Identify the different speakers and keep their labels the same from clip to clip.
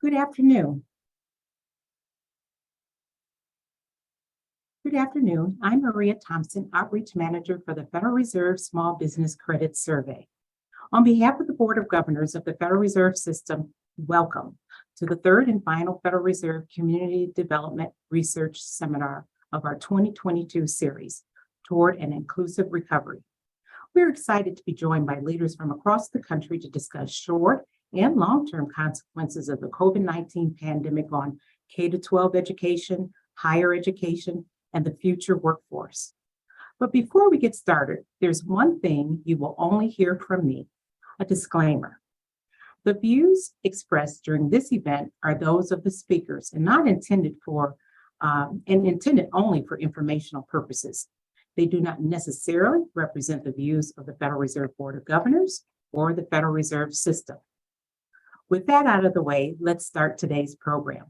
Speaker 1: Good afternoon. Good afternoon. I'm Maria Thompson, Outreach Manager for the Federal Reserve Small Business Credit Survey. On behalf of the Board of Governors of the Federal Reserve System, welcome to the third and final Federal Reserve Community Development Research Seminar of our 2022 series, Toward an Inclusive Recovery. We're excited to be joined by leaders from across the country to discuss short and long-term consequences of the COVID-19 pandemic on K-12 education, higher education, and the future workforce. But before we get started, there's one thing you will only hear from me, a disclaimer. The views expressed during this event are those of the speakers and not intended intended only for informational purposes. They do not necessarily represent the views of the Federal Reserve Board of Governors or the Federal Reserve System. With that out of the way, let's start today's program.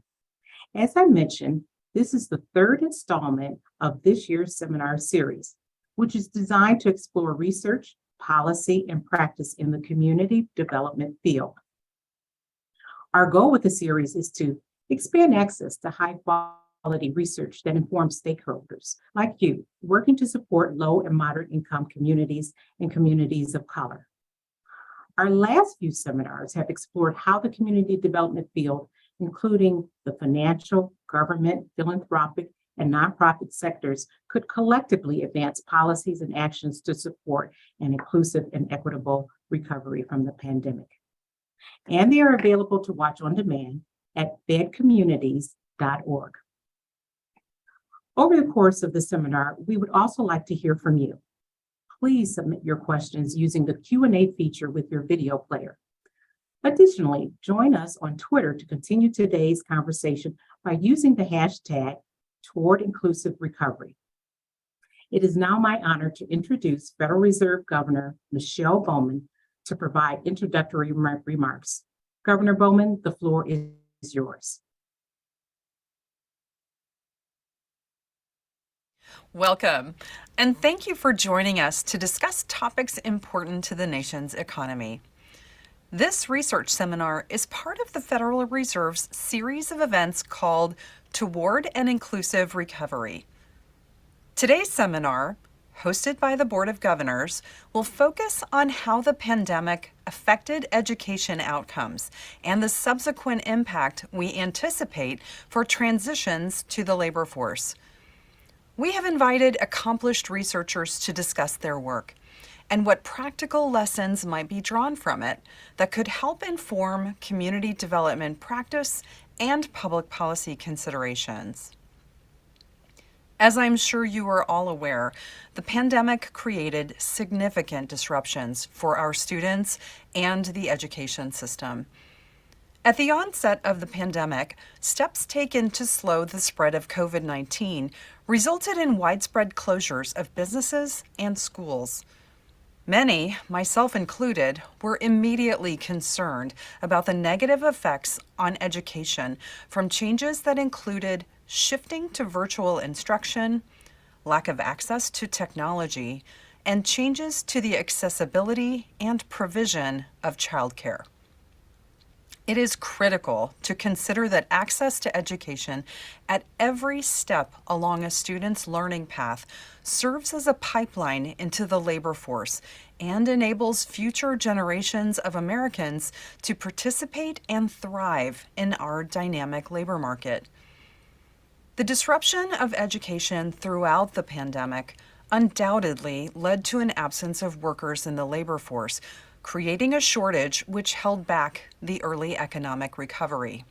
Speaker 1: As I mentioned, this is the third installment of this year's seminar series, which is designed to explore research, policy, and practice in the community development field. Our goal with the series is to Expand access to high quality research that informs stakeholders like you, working to support low and moderate income communities and communities of color. Our last few seminars have explored how the community development field, including the financial, government, philanthropic, and nonprofit sectors, could collectively advance policies and actions to support an inclusive and equitable recovery from the pandemic. And they are available to watch on demand at fedcommunities.org. Over the course of the seminar, we would also like to hear from you. Please submit your questions using the Q&A feature with your video player. Additionally, join us on Twitter to continue today's conversation by using the hashtag #TowardInclusiveRecovery. It is now my honor to introduce Federal Reserve Governor Michelle Bowman to provide introductory remarks. Governor Bowman, the floor is yours.
Speaker 2: Welcome, and thank you for joining us to discuss topics important to the nation's economy. This research seminar is part of the Federal Reserve's series of events called Toward an Inclusive Recovery. Today's seminar, hosted by the Board of Governors, will focus on how the pandemic affected education outcomes and the subsequent impact we anticipate for transitions to the labor force. We have invited accomplished researchers to discuss their work and what practical lessons might be drawn from it that could help inform community development practice and public policy considerations. As I'm sure you are all aware, the pandemic created significant disruptions for our students and the education system. At the onset of the pandemic, steps taken to slow the spread of COVID-19 resulted in widespread closures of businesses and schools. Many, myself included, were immediately concerned about the negative effects on education from changes that included shifting to virtual instruction, lack of access to technology, and changes to the accessibility and provision of childcare. It is critical to consider that access to education at every step along a student's learning path serves as a pipeline into the labor force and enables future generations of Americans to participate and thrive in our dynamic labor market. The disruption of education throughout the pandemic undoubtedly led to an absence of workers in the labor force, creating a shortage which held back the early economic recovery.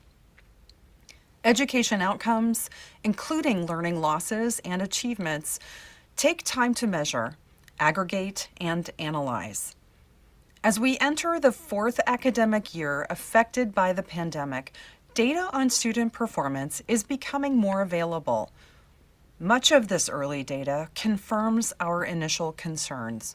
Speaker 2: Education outcomes, including learning losses and achievements, take time to measure, aggregate, and analyze. As we enter the fourth academic year affected by the pandemic, data on student performance is becoming more available. Much of this early data confirms our initial concerns.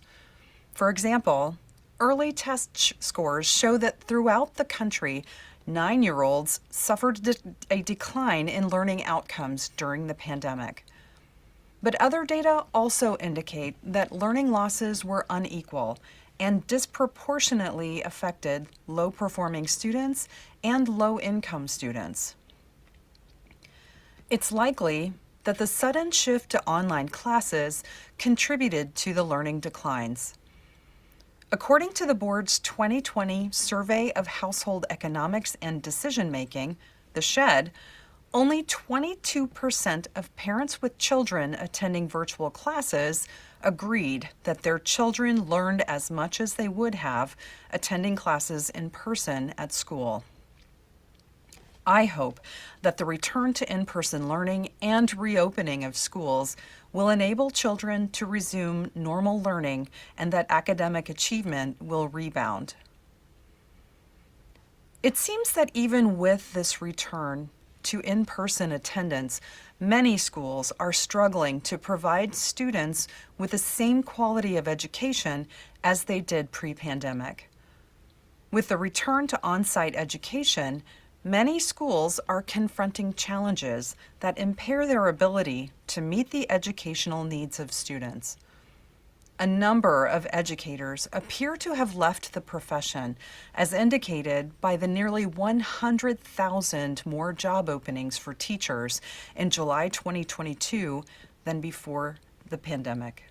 Speaker 2: For example, early test scores show that throughout the country, 9-year-olds suffered a decline in learning outcomes during the pandemic. But other data also indicate that learning losses were unequal and disproportionately affected low-performing students and low-income students. It's likely that the sudden shift to online classes contributed to the learning declines. According to the board's 2020 Survey of Household Economics and Decision-Making, the SHED, only 22% of parents with children attending virtual classes agreed that their children learned as much as they would have attending classes in person at school. I hope that the return to in-person learning and reopening of schools will enable children to resume normal learning and that academic achievement will rebound. It seems that even with this return to in-person attendance, many schools are struggling to provide students with the same quality of education as they did pre-pandemic. With the return to on-site education, many schools are confronting challenges that impair their ability to meet the educational needs of students. a number of educators appear to have left the profession, as indicated by the nearly 100,000 more job openings for teachers in July 2022 than before the pandemic.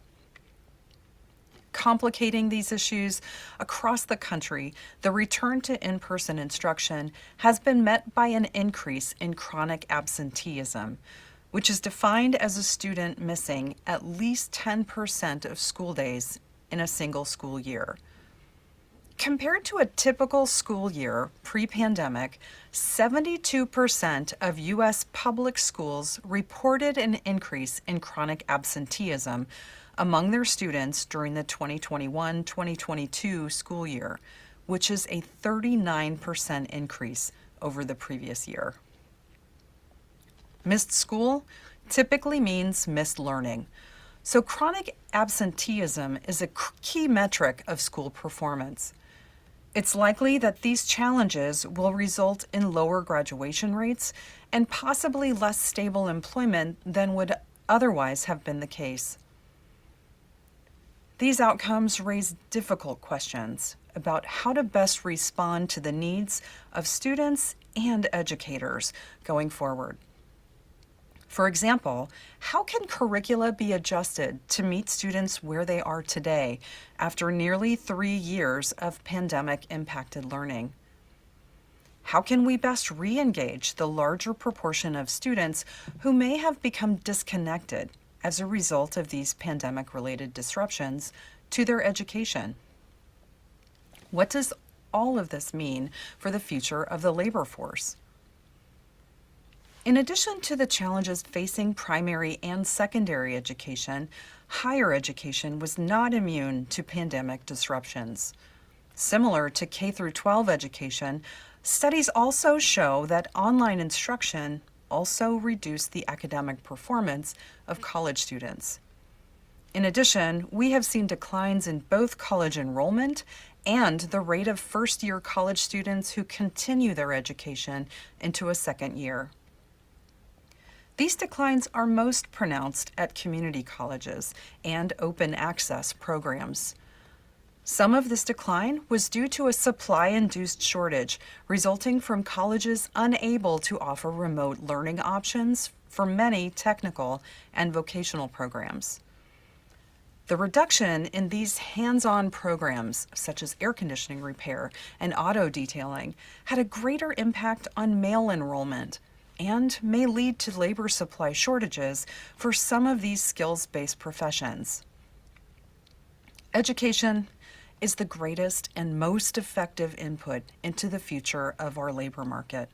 Speaker 2: Complicating these issues across the country, the return to in-person instruction has been met by an increase in chronic absenteeism, which is defined as a student missing at least 10% of school days in a single school year. Compared to a typical school year pre-pandemic, 72% of U.S. public schools reported an increase in chronic absenteeism among their students during the 2021-2022 school year, which is a 39% increase over the previous year. Missed school typically means missed learning. So chronic absenteeism is a key metric of school performance. It's likely that these challenges will result in lower graduation rates and possibly less stable employment than would otherwise have been the case. These outcomes raise difficult questions about how to best respond to the needs of students and educators going forward. For example, how can curricula be adjusted to meet students where they are today after nearly 3 years of pandemic-impacted learning? How can we best re-engage the larger proportion of students who may have become disconnected as a result of these pandemic-related disruptions to their education? What does all of this mean for the future of the labor force? In addition to the challenges facing primary and secondary education, higher education was not immune to pandemic disruptions. Similar to K-12 education, studies also show that online instruction also reduced the academic performance of college students. In addition, we have seen declines in both college enrollment and the rate of first-year college students who continue their education into a second year. These declines are most pronounced at community colleges and open access programs. Some of this decline was due to a supply-induced shortage resulting from colleges unable to offer remote learning options for many technical and vocational programs. The reduction in these hands-on programs, such as air conditioning repair and auto detailing, had a greater impact on male enrollment and may lead to labor supply shortages for some of these skills-based professions. Education is the greatest and most effective input into the future of our labor market.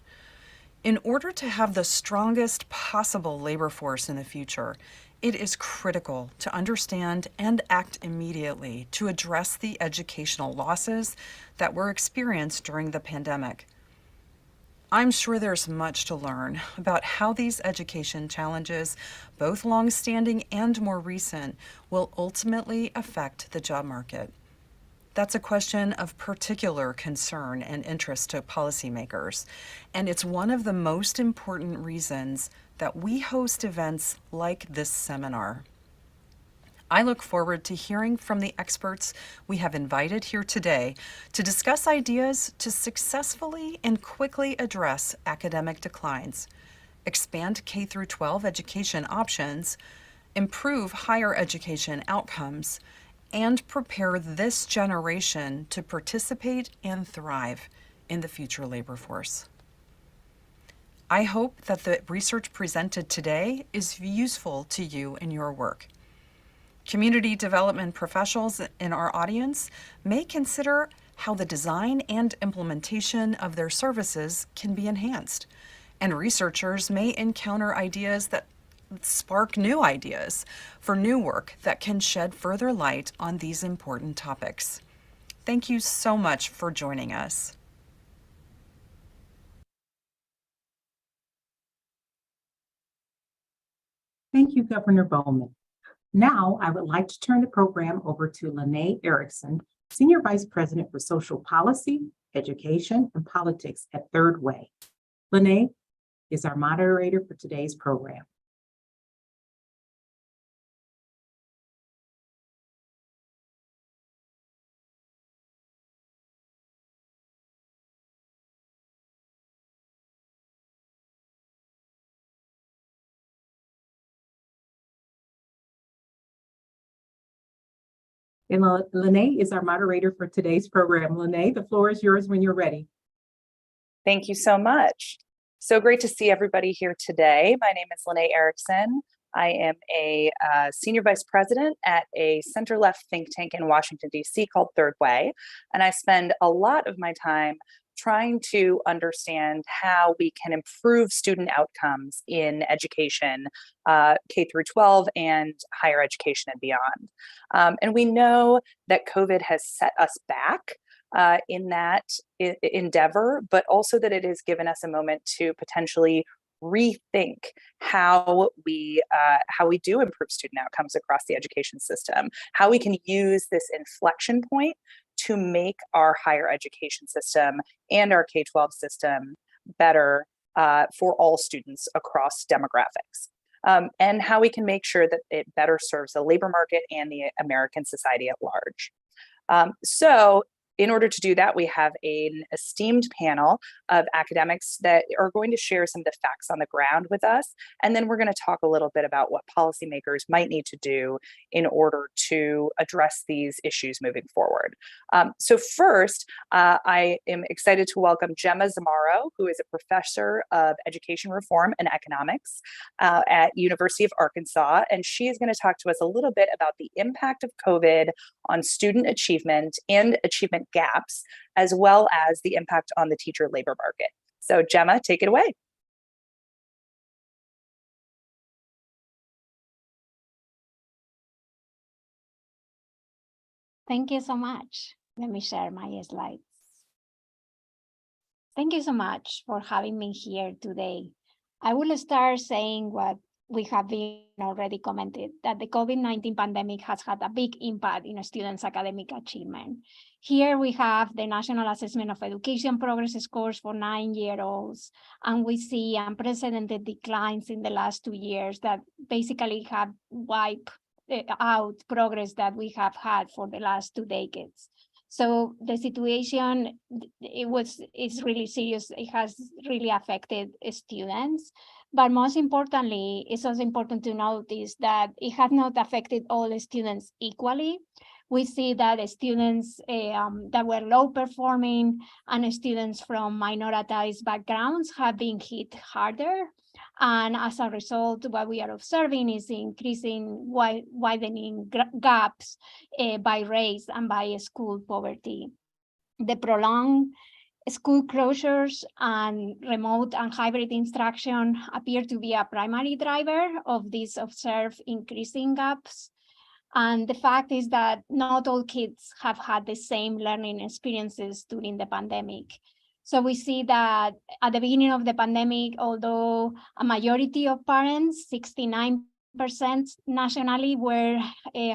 Speaker 2: In order to have the strongest possible labor force in the future, it is critical to understand and act immediately to address the educational losses that were experienced during the pandemic. I'm sure there's much to learn about how these education challenges, both long-standing and more recent, will ultimately affect the job market. That's a question of particular concern and interest to policymakers, and it's one of the most important reasons that we host events like this seminar. I look forward to hearing from the experts we have invited here today to discuss ideas to successfully and quickly address academic declines, expand K-12 education options, improve higher education outcomes, and prepare this generation to participate and thrive in the future labor force. I hope that the research presented today is useful to you in your work. Community development professionals in our audience may consider how the design and implementation of their services can be enhanced, and researchers may encounter ideas that spark new ideas for new work that can shed further light on these important topics. Thank you so much for joining us.
Speaker 1: Thank you, Governor Bowman. Now, I would like to turn the program over to Lene Erickson, Senior Vice President for Social Policy, Education, and Politics at Third Way. Lene is our moderator for today's program. And Lene is our moderator for today's program. Lene, the floor is yours when you're ready.
Speaker 3: Thank you so much. So great to see everybody here today. My name is Lene Erickson. I am a senior vice president at a center-left think tank in Washington, D.C. called Third Way. And I spend a lot of my time trying to understand how we can improve student outcomes in education, K through 12 and higher education and beyond. And we know that COVID has set us back in that endeavor, but also that it has given us a moment to potentially rethink how we do improve student outcomes across the education system, how we can use this inflection point to make our higher education system and our K-12 system better for all students across demographics. And how we can make sure that it better serves the labor market and the American society at large. So in order to do that, we have an esteemed panel of academics that are going to share some of the facts on the ground with us. And then we're going to talk a little bit about what policymakers might need to do in order to address these issues moving forward. So first, I am excited to welcome Gemma Zamaro, who is a professor of education reform and economics at University of Arkansas. And she is going to talk to us a little bit about the impact of COVID on student achievement and achievement gaps, as well as the impact on the teacher labor market. So Gemma, take it away.
Speaker 4: Thank you so much. Let me share my slides. Thank you so much for having me here today. I will start saying what we have been already commented, that the COVID-19 pandemic has had a big impact in students' academic achievement. Here we have the National Assessment of Education Progress Scores for 9-year-olds, and we see unprecedented declines in the last 2 years that basically have wiped out progress that we have had for the last 2 decades. So the situation, it's really serious. It has really affected students. But most importantly, it's also important to notice that it has not affected all students equally. We see that students that were low performing and students from minoritized backgrounds have been hit harder. And as a result, what we are observing is increasing widening gaps by race and by school poverty. The prolonged school closures and remote and hybrid instruction appear to be a primary driver of these observed increasing gaps. And the fact is that not all kids have had the same learning experiences during the pandemic. So we see that at the beginning of the pandemic, although a majority of parents, 69% nationally, were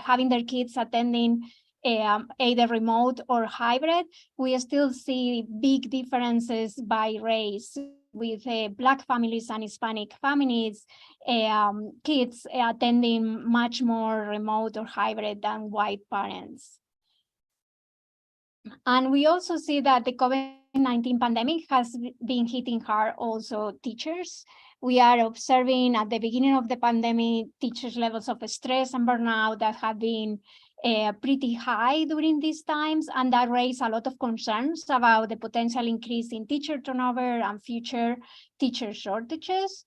Speaker 4: having their kids attending either remote or hybrid, we still see big differences by race, with Black families and Hispanic families, kids attending much more remote or hybrid than white parents. And we also see that the COVID-19 pandemic has been hitting hard also teachers. We are observing at the beginning of the pandemic, teachers' levels of stress and burnout that have been pretty high during these times, and that raised a lot of concerns about the potential increase in teacher turnover and future teacher shortages.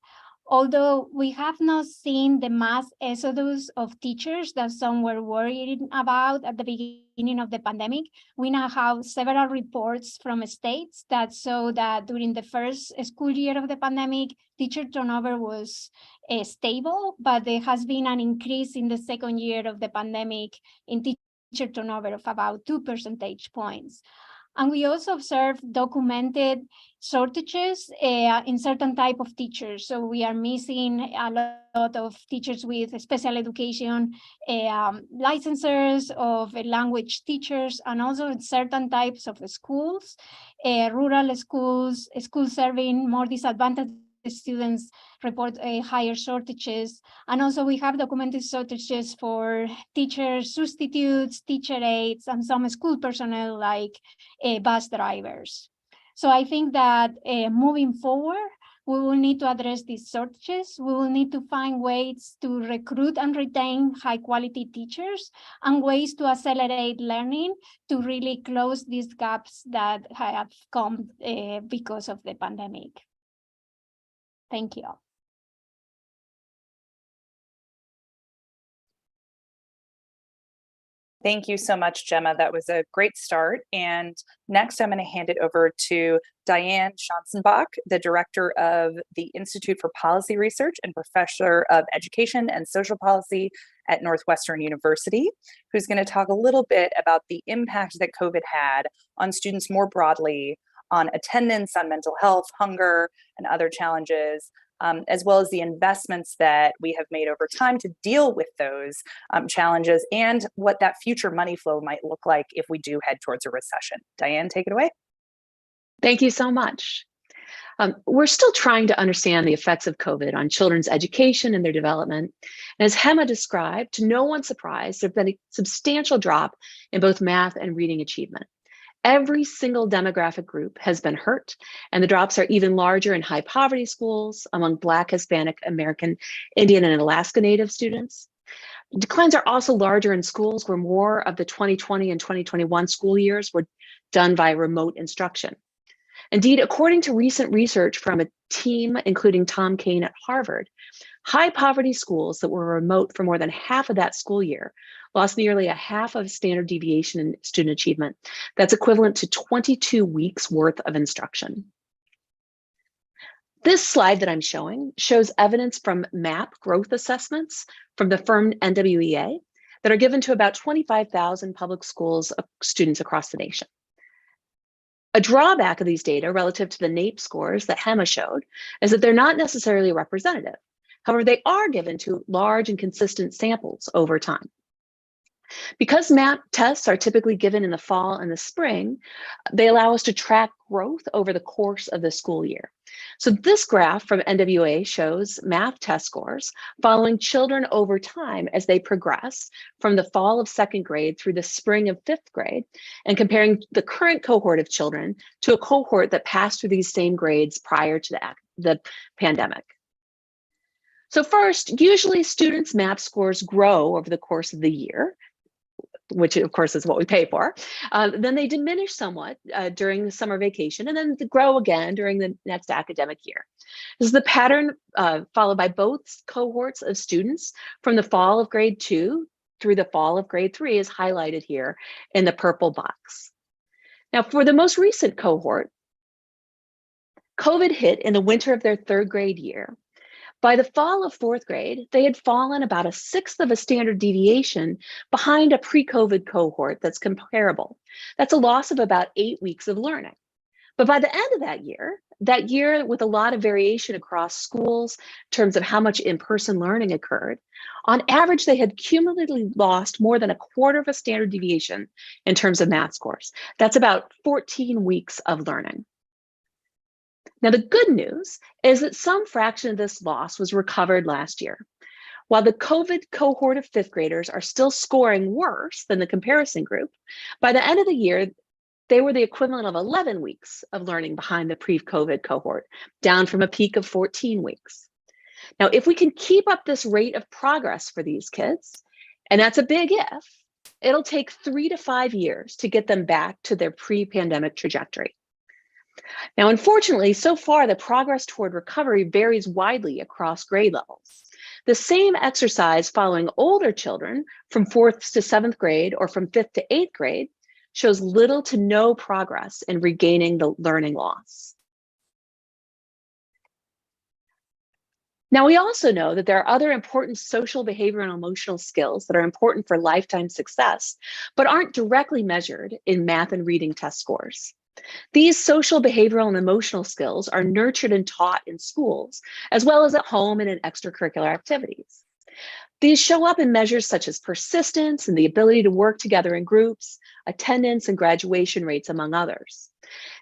Speaker 4: Although we have not seen the mass exodus of teachers that some were worried about at the beginning of the pandemic, we now have several reports from states that show that during the first school year of the pandemic, teacher turnover was stable, but there has been an increase in the second year of the pandemic in teacher turnover of about 2 percentage points. And we also observed documented shortages in certain type of teachers. So we are missing a lot of teachers with special education licensures, of language teachers, and also in certain types of schools, rural schools, schools serving more disadvantaged students report higher shortages. And also we have documented shortages for teacher substitutes, teacher aides, and some school personnel like bus drivers. So I think that moving forward, We will need to address these shortages. We will need to find ways to recruit and retain high quality teachers and ways to accelerate learning to really close these gaps that have come because of the pandemic. Thank you.
Speaker 3: Thank you so much, Gemma. That was a great start. And next, I'm going to hand it over to Diane Schanzenbach, the director of the Institute for Policy Research and professor of education and social policy at Northwestern University, who's going to talk a little bit about the impact that COVID had on students more broadly, on attendance, on mental health, hunger, and other challenges, as well as the investments that we have made over time to deal with those challenges and what that future money flow might look like if we do head towards a recession. Diane, take it away.
Speaker 5: Thank you so much. We're still trying to understand the effects of COVID on children's education and their development. And as Hema described, to no one's surprise, there's been a substantial drop in both math and reading achievement. Every single demographic group has been hurt, and the drops are even larger in high poverty schools among Black, Hispanic, American, Indian, and Alaska Native students. Declines are also larger in schools where more of the 2020 and 2021 school years were done via remote instruction. Indeed, according to recent research from a team including Tom Kane at Harvard, high poverty schools that were remote for more than half of that school year lost nearly a half of standard deviation in student achievement. That's equivalent to 22 weeks worth of instruction. This slide that I'm showing shows evidence from MAP growth assessments from the firm NWEA that are given to about 25,000 public schools students across the nation. A drawback of these data relative to the NAEP scores that Hema showed is that they're not necessarily representative. However, they are given to large and consistent samples over time. Because MAP tests are typically given in the fall and the spring, they allow us to track growth over the course of the school year. So this graph from NWA shows math test scores following children over time as they progress from the fall of second grade through the spring of fifth grade, and comparing the current cohort of children to a cohort that passed through these same grades prior to the pandemic. So first, usually students' MAP scores grow over the course of the year, which of course is what we pay for. Then they diminish somewhat during the summer vacation and then grow again during the next academic year. This is the pattern followed by both cohorts of students from the fall of grade 2 through the fall of grade 3 is highlighted here in the purple box. Now for the most recent cohort, COVID hit in the winter of their third grade year. By the fall of fourth grade, they had fallen about 1/6 of a standard deviation behind a pre-COVID cohort that's comparable. That's a loss of about 8 weeks of learning. But by the end of that year with a lot of variation across schools in terms of how much in-person learning occurred, on average, they had cumulatively lost more than 1/4 of a standard deviation in terms of math scores. That's about 14 weeks of learning. Now, the good news is that some fraction of this loss was recovered last year. While the COVID cohort of fifth graders are still scoring worse than the comparison group, by the end of the year, they were the equivalent of 11 weeks of learning behind the pre-COVID cohort, down from a peak of 14 weeks. Now, if we can keep up this rate of progress for these kids, and that's a big if, it'll take 3 to 5 years to get them back to their pre-pandemic trajectory. Now, unfortunately, so far, the progress toward recovery varies widely across grade levels. The same exercise following older children from 4th to 7th grade or from 5th to 8th grade shows little to no progress in regaining the learning loss. Now, we also know that there are other important social, behavioral, and emotional skills that are important for lifetime success, but aren't directly measured in math and reading test scores. These social, behavioral, and emotional skills are nurtured and taught in schools, as well as at home and in extracurricular activities. These show up in measures such as persistence and the ability to work together in groups, attendance and graduation rates, among others.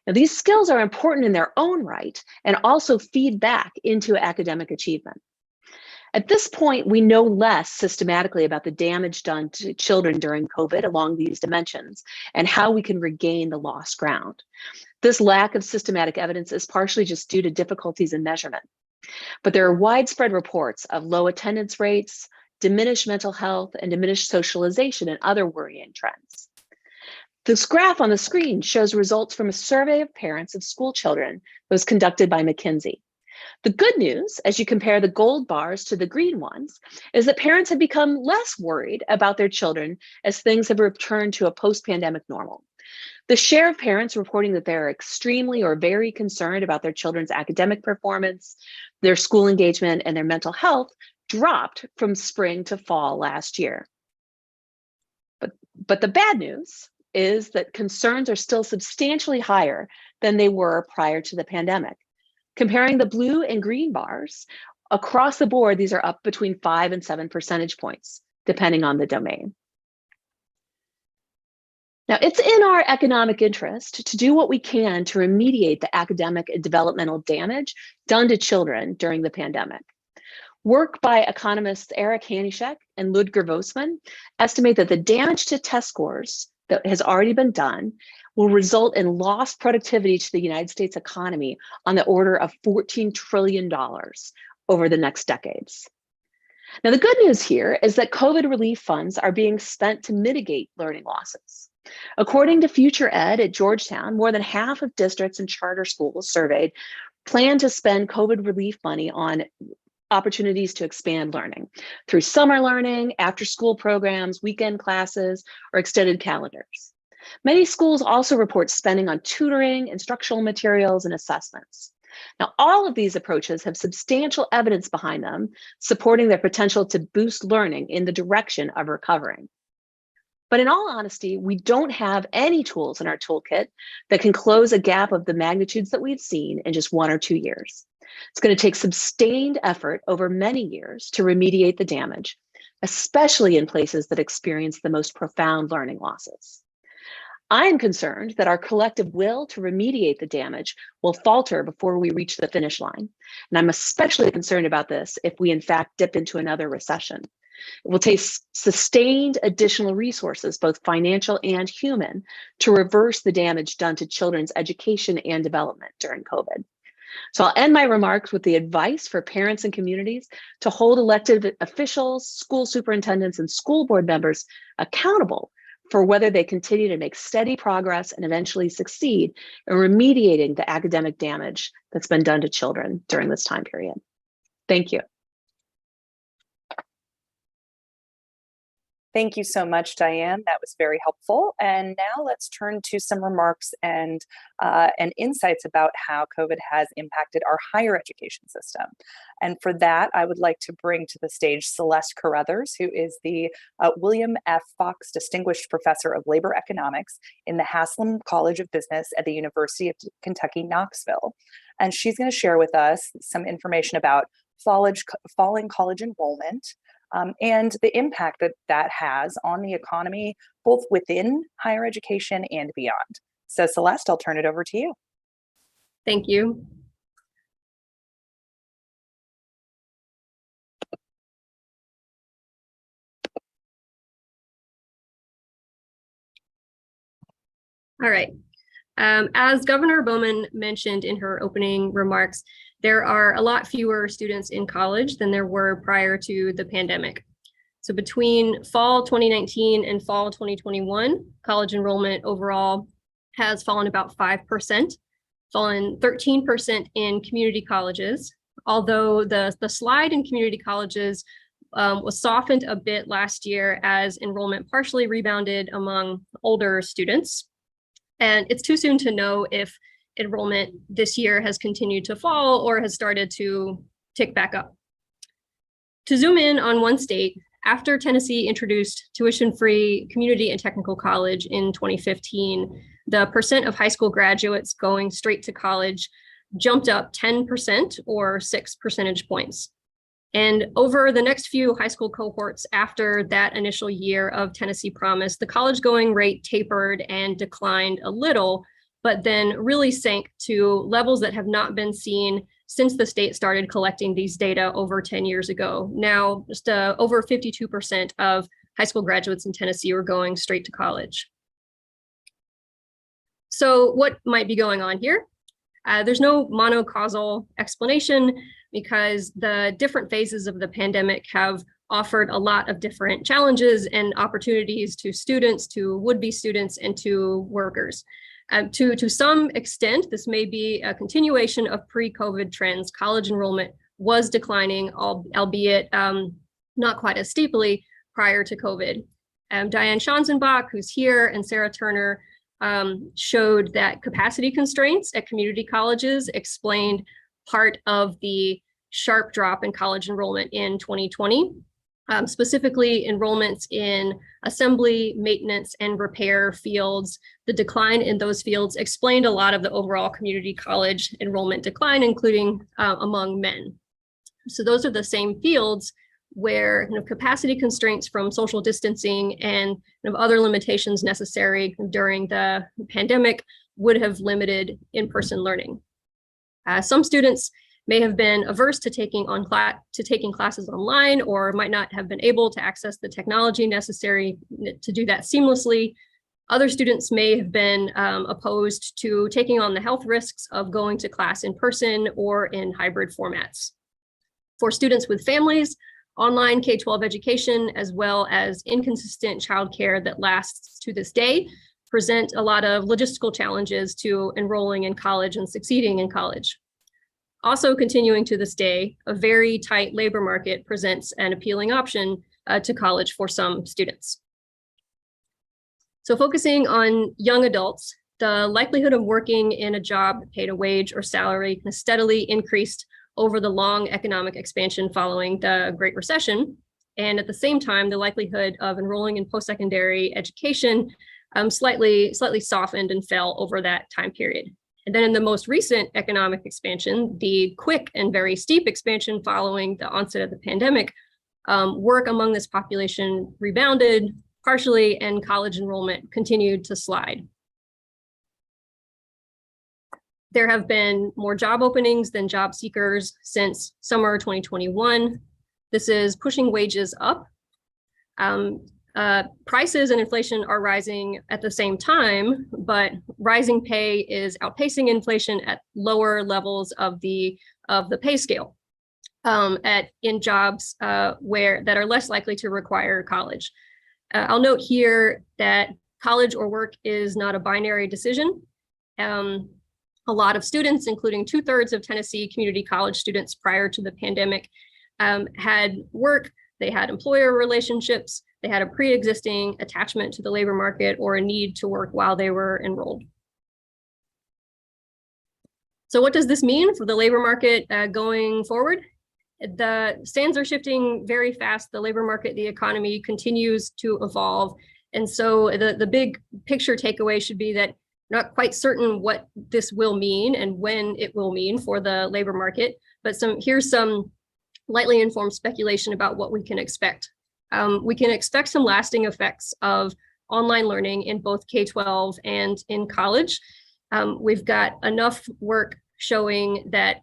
Speaker 5: Now, these skills are important in their own right and also feed back into academic achievement. At this point, we know less systematically about the damage done to children during COVID along these dimensions and how we can regain the lost ground. This lack of systematic evidence is partially just due to difficulties in measurement. But there are widespread reports of low attendance rates, diminished mental health, and diminished socialization and other worrying trends. This graph on the screen shows results from a survey of parents of school children that was conducted by McKinsey. The good news, as you compare the gold bars to the green ones, is that parents have become less worried about their children as things have returned to a post-pandemic normal. The share of parents reporting that they're extremely or very concerned about their children's academic performance, their school engagement, and their mental health dropped from spring to fall last year. But the bad news is that concerns are still substantially higher than they were prior to the pandemic. Comparing the blue and green bars, across the board, these are up between 5 and 7 percentage points, depending on the domain. Now, it's in our economic interest to do what we can to remediate the academic and developmental damage done to children during the pandemic. Work by economists Eric Hanishek and Ludger Vosman estimate that the damage to test scores that has already been done will result in lost productivity to the United States economy on the order of $14 trillion over the next decades. Now, the good news here is that COVID relief funds are being spent to mitigate learning losses. According to Future Ed at Georgetown, more than half of districts and charter schools surveyed plan to spend COVID relief money on opportunities to expand learning through summer learning, after-school programs, weekend classes, or extended calendars. Many schools also report spending on tutoring, instructional materials, and assessments. Now, all of these approaches have substantial evidence behind them, supporting their potential to boost learning in the direction of recovering. But in all honesty, we don't have any tools in our toolkit that can close a gap of the magnitudes that we've seen in just 1 or 2 years. It's going to take sustained effort over many years to remediate the damage, especially in places that experience the most profound learning losses. I am concerned that our collective will to remediate the damage will falter before we reach the finish line. And I'm especially concerned about this if we in fact dip into another recession. It will take sustained additional resources, both financial and human, to reverse the damage done to children's education and development during COVID. So I'll end my remarks with the advice for parents and communities to hold elected officials, school superintendents, and school board members accountable for whether they continue to make steady progress and eventually succeed in remediating the academic damage that's been done to children during this time period. Thank you.
Speaker 3: Thank you so much, Diane. That was very helpful. And now let's turn to some remarks and insights about how COVID has impacted our higher education system. And for that, I would like to bring to the stage Celeste Carruthers, who is the William F. Fox Distinguished Professor of Labor Economics in the Haslam College of Business at the University of Kentucky, Knoxville. And she's going to share with us some information about falling college enrollment, and the impact that that has on the economy, both within higher education and beyond. So Celeste, I'll turn it over to you.
Speaker 6: Thank you. All right. As Governor Bowman mentioned in her opening remarks, there are a lot fewer students in college than there were prior to the pandemic. So between fall 2019 and fall 2021, college enrollment overall has fallen about 5%, fallen 13% in community colleges, although the slide in community colleges was softened a bit last year as enrollment partially rebounded among older students. And it's too soon to know if enrollment this year has continued to fall or has started to tick back up. To zoom in on one state, after Tennessee introduced tuition-free community and technical college in 2015, the percent of high school graduates going straight to college jumped up 10% or 6 percentage points. And over the next few high school cohorts after that initial year of Tennessee Promise, the college going rate tapered and declined a little, but then really sank to levels that have not been seen since the state started collecting these data over 10 years ago. Now, just over 52% of high school graduates in Tennessee are going straight to college. So what might be going on here? There's no monocausal explanation because the different phases of the pandemic have offered a lot of different challenges and opportunities to students, to would-be students, and to workers. To some extent, this may be a continuation of pre-COVID trends. College enrollment was declining, albeit not quite as steeply prior to COVID. Diane Schanzenbach, who's here, and Sarah Turner showed that capacity constraints at community colleges explained part of the sharp drop in college enrollment in 2020. Specifically, enrollments in assembly, maintenance, and repair fields. The decline in those fields explained a lot of the overall community college enrollment decline, including among men. So those are the same fields where capacity constraints from social distancing and other limitations necessary during the pandemic would have limited in-person learning. Some students may have been averse to taking classes online, or might not have been able to access the technology necessary to do that seamlessly. Other students may have been opposed to taking on the health risks of going to class in person or in hybrid formats. For students with families, online K-12 education, as well as inconsistent childcare that lasts to this day, present a lot of logistical challenges to enrolling in college and succeeding in college. Also continuing to this day, a very tight labor market presents an appealing option to college for some students. So focusing on young adults, the likelihood of working in a job paid a wage or salary has steadily increased over the long economic expansion following the Great Recession. And at the same time, the likelihood of enrolling in post-secondary education slightly softened and fell over that time period. And then in the most recent economic expansion, the quick and very steep expansion following the onset of the pandemic, work among this population rebounded partially, and college enrollment continued to slide. There have been more job openings than job seekers since summer 2021. This is pushing wages up. Prices and inflation are rising at the same time, but rising pay is outpacing inflation at lower levels of the pay scale in jobs that are less likely to require college. I'll note here that college or work is not a binary decision. A lot of students, including 2/3 of Tennessee community college students prior to the pandemic, had work, they had employer relationships, they had a pre-existing attachment to the labor market or a need to work while they were enrolled. So what does this mean for the labor market going forward? The sands are shifting very fast. The labor market, the economy continues to evolve. And so the big picture takeaway should be that not quite certain what this will mean and when it will mean for the labor market, but here's some lightly informed speculation about what we can expect. We can expect some lasting effects of online learning in both K-12 and in college. We've got enough work showing that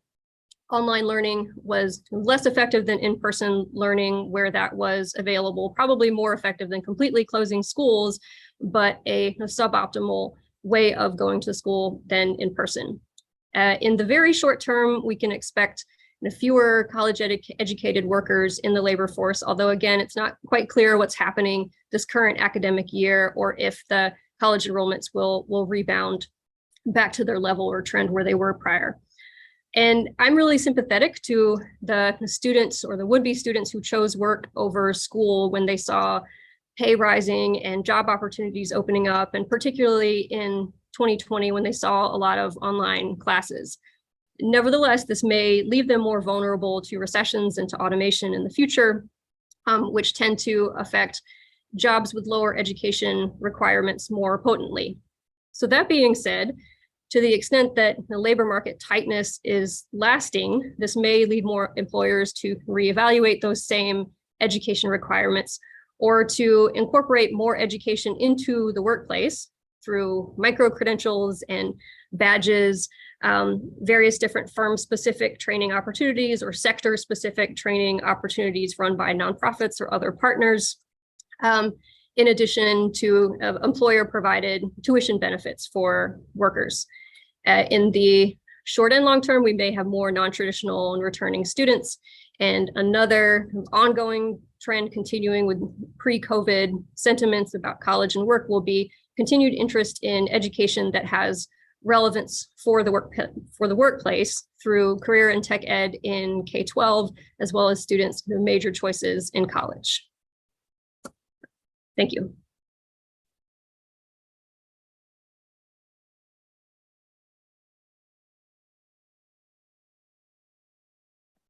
Speaker 6: online learning was less effective than in-person learning where that was available, probably more effective than completely closing schools, but a suboptimal way of going to school than in person. In the very short term, we can expect fewer college educated workers in the labor force, although again, it's not quite clear what's happening this current academic year or if the college enrollments will rebound back to their level or trend where they were prior. And I'm really sympathetic to the students or the would-be students who chose work over school when they saw pay rising and job opportunities opening up, and particularly in 2020 when they saw a lot of online classes. Nevertheless, this may leave them more vulnerable to recessions and to automation in the future, which tend to affect jobs with lower education requirements more potently. So that being said, to the extent that the labor market tightness is lasting, this may lead more employers to reevaluate those same education requirements or to incorporate more education into the workplace through micro-credentials and badges, various different firm-specific training opportunities or sector-specific training opportunities run by nonprofits or other partners, in addition to employer-provided tuition benefits for workers. In the short and long term, we may have more non-traditional and returning students. And another ongoing trend continuing with pre-COVID sentiments about college and work will be continued interest in education that has relevance for the workplace through career and tech ed in K-12, as well as students who major choices in college. Thank you.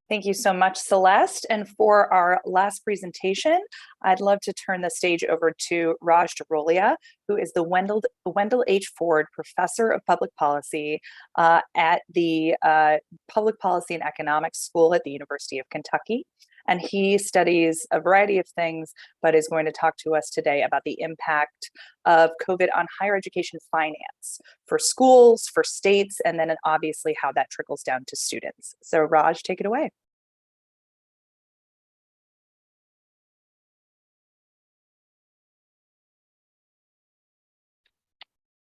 Speaker 3: Thank you so much, Celeste. And for our last presentation, I'd love to turn the stage over to Raj Darolia, who is the Wendell H. Ford Professor of Public Policy at the Public Policy and Economics School at the University of Kentucky. And he studies a variety of things, but is going to talk to us today about the impact of COVID on higher education finance for schools, for states, and then obviously how that trickles down to students. So Raj, take it away.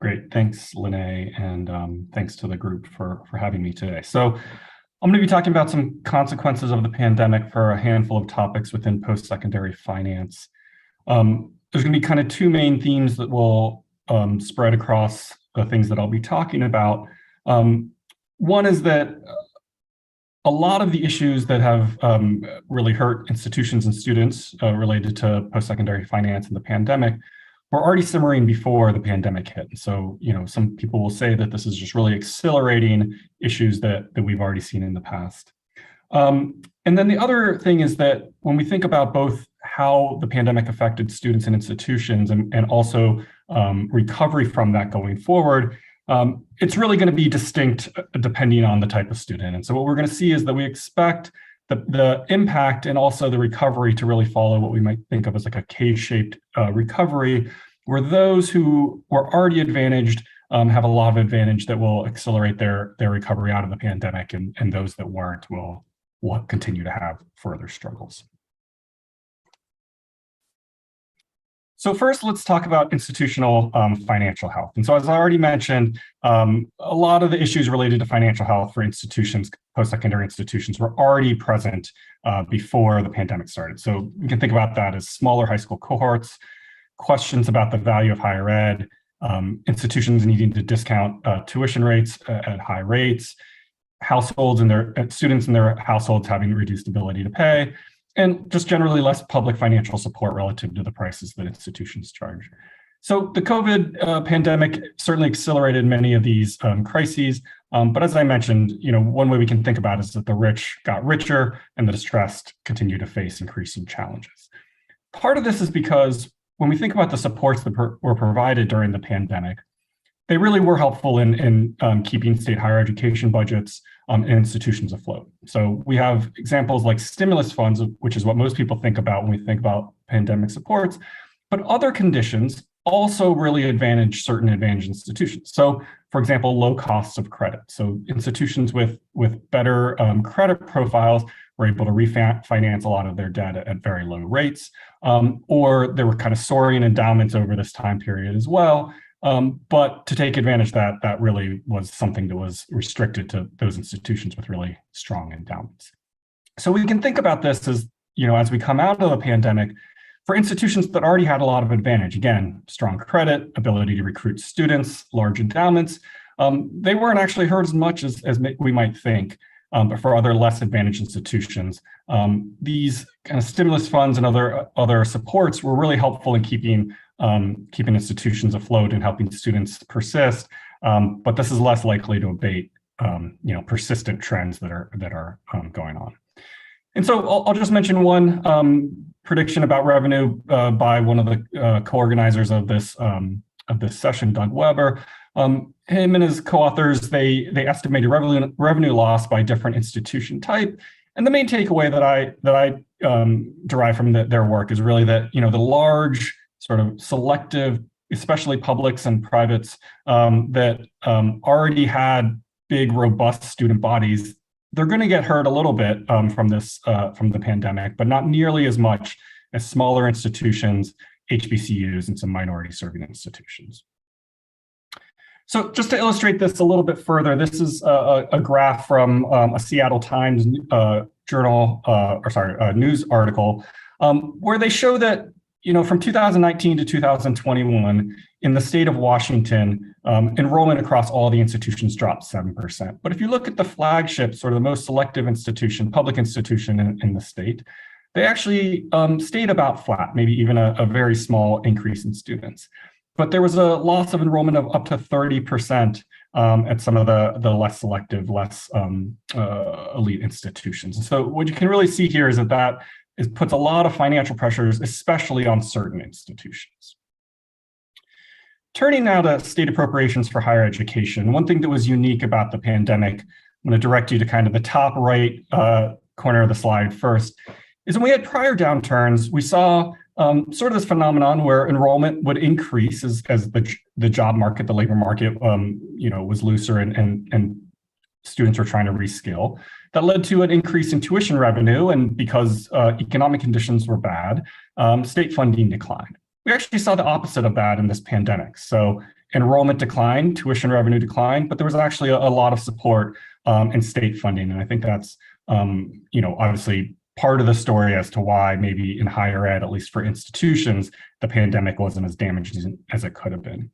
Speaker 7: Great, thanks, Lene, and thanks to the group for having me today. So I'm going to be talking about some consequences of the pandemic for a handful of topics within post-secondary finance. There's going to be kind of two main themes that will spread across the things that I'll be talking about. One is that a lot of the issues that have really hurt institutions and students related to post-secondary finance and the pandemic were already simmering before the pandemic hit. And so, some people will say that this is just really accelerating issues that we've already seen in the past. And then the other thing is that when we think about both how the pandemic affected students and institutions and also recovery from that going forward, it's really going to be distinct depending on the type of student. And so what we're going to see is that we expect the impact and also the recovery to really follow what we might think of as like a K-shaped recovery, where those who were already advantaged have a lot of advantage that will accelerate their recovery out of the pandemic, and those that weren't will continue to have further struggles. So first, let's talk about institutional financial health. And so as I already mentioned, a lot of the issues related to financial health for institutions, post-secondary institutions, were already present before the pandemic started. So you can think about that as smaller high school cohorts, questions about the value of higher ed, institutions needing to discount tuition rates at high rates, households and their students in their households having reduced ability to pay, and just generally less public financial support relative to the prices that institutions charge. So the COVID pandemic certainly accelerated many of these crises, but as I mentioned, one way we can think about it is that the rich got richer and the distressed continue to face increasing challenges. Part of this is because when we think about the supports that were provided during the pandemic, they really were helpful in keeping state higher education budgets and institutions afloat. So we have examples like stimulus funds, which is what most people think about when we think about pandemic supports, but other conditions also really advantage certain advantaged institutions. So for example, low costs of credit. So institutions with better credit profiles were able to refinance a lot of their debt at very low rates, or there were kind of soaring endowments over this time period as well. But to take advantage of that really was something that was restricted to those institutions with really strong endowments. So we can think about this as, as we come out of the pandemic, for institutions that already had a lot of advantage, again, strong credit, ability to recruit students, large endowments, they weren't actually hurt as much as we might think. But for other less advantaged institutions, these kind of stimulus funds and other supports were really helpful in keeping institutions afloat and helping students persist. But this is less likely to abate, persistent trends that are going on. And so I'll just mention one prediction about revenue by one of the co-organizers of this session, Doug Weber. Him and his co-authors, they estimated revenue loss by different institution type. And the main takeaway that I derive from their work is really that, the large sort of selective, especially publics and privates that already had big, robust student bodies, they're going to get hurt a little bit from the pandemic, but not nearly as much as smaller institutions, HBCUs, and some minority serving institutions. So just to illustrate this a little bit further, this is a graph from a Seattle Times news article, where they show that, from 2019 to 2021, in the state of Washington, enrollment across all the institutions dropped 7%. But if you look at the flagship, sort of the most selective institution, public institution in the state, they actually stayed about flat, maybe even a very small increase in students. But there was a loss of enrollment of up to 30% at some of the less selective, less elite institutions. And so what you can really see here is that puts a lot of financial pressures, especially on certain institutions. Turning now to state appropriations for higher education, one thing that was unique about the pandemic, I'm going to direct you to kind of the top right corner of the slide first, is when we had prior downturns, we saw sort of this phenomenon where enrollment would increase as the job market, the labor market, was looser and students were trying to reskill. That led to an increase in tuition revenue, and because economic conditions were bad, state funding declined. We actually saw the opposite of that in this pandemic. So enrollment declined, tuition revenue declined, but there was actually a lot of support in state funding, and I think that's obviously part of the story as to why maybe in higher ed, at least for institutions, the pandemic wasn't as damaging as it could have been.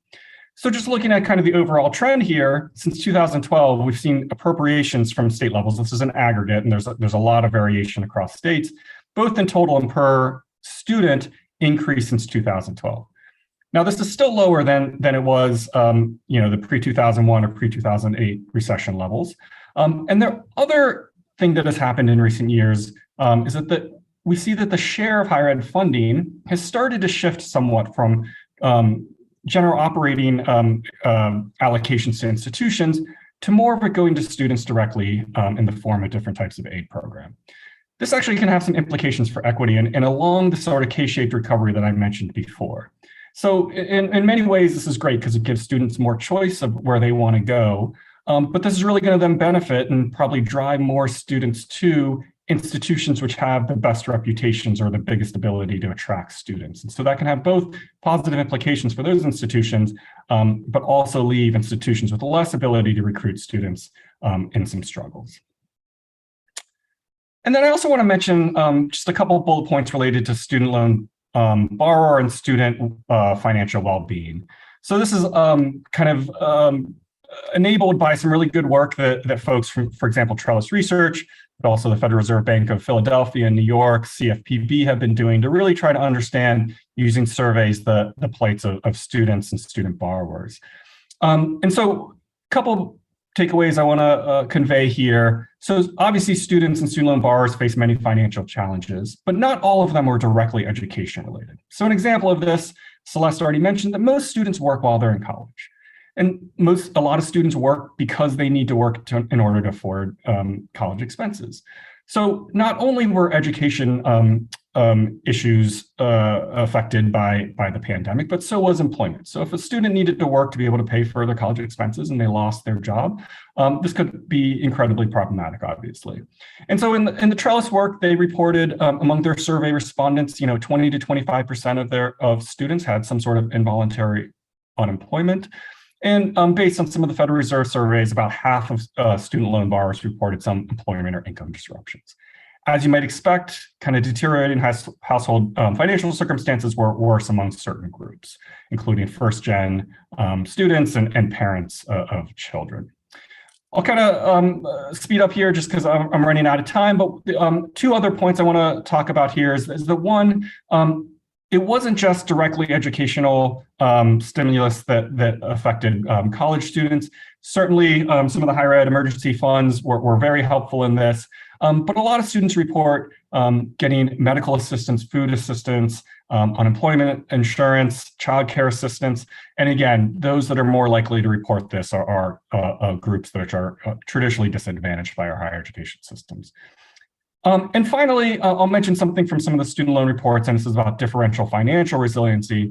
Speaker 7: So just looking at kind of the overall trend here, since 2012, we've seen appropriations from state levels. This is an aggregate, and there's a lot of variation across states, both in total and per student increase since 2012. Now, this is still lower than it was, the pre-2001 or pre-2008 recession levels. And the other thing that has happened in recent years is that we see that the share of higher ed funding has started to shift somewhat from general operating allocations to institutions to more of it going to students directly in the form of different types of aid program. This actually can have some implications for equity and along the sort of K-shaped recovery that I mentioned before. So in many ways, this is great because it gives students more choice of where they want to go. But this is really going to then benefit and probably drive more students to institutions which have the best reputations or the biggest ability to attract students. And so that can have both positive implications for those institutions, but also leave institutions with less ability to recruit students in some struggles. And then I also want to mention just a couple of bullet points related to student loan borrower and student financial well-being. So this is enabled by some really good work that folks from, for example, Trellis Research, but also the Federal Reserve Bank of Philadelphia and New York, CFPB have been doing to really try to understand, using surveys, the plights of students and student borrowers. And so a couple takeaways I want to convey here. So obviously students and student loan borrowers face many financial challenges, but not all of them were directly education related. So an example of this, Celeste already mentioned that most students work while they're in college. And a lot of students work because they need to work in order to afford college expenses. So not only were education issues affected by the pandemic, but so was employment. So if a student needed to work to be able to pay for their college expenses and they lost their job, this could be incredibly problematic, obviously. And so in the Trellis work, they reported among their survey respondents, 20 to 25% of students had some sort of involuntary unemployment. And based on some of the Federal Reserve surveys, about half of student loan borrowers reported some employment or income disruptions. As you might expect, kind of deteriorating household financial circumstances were worse among certain groups, including first-gen students and parents of children. I'll kind of speed up here just because I'm running out of time, but two other points I want to talk about here is the one, it wasn't just directly educational stimulus that affected college students. Certainly, some of the higher ed emergency funds were very helpful in this, but a lot of students report getting medical assistance, food assistance, unemployment insurance, childcare assistance. And again, those that are more likely to report this are groups that are traditionally disadvantaged by our higher education systems. And finally, I'll mention something from some of the student loan reports, and this is about differential financial resiliency.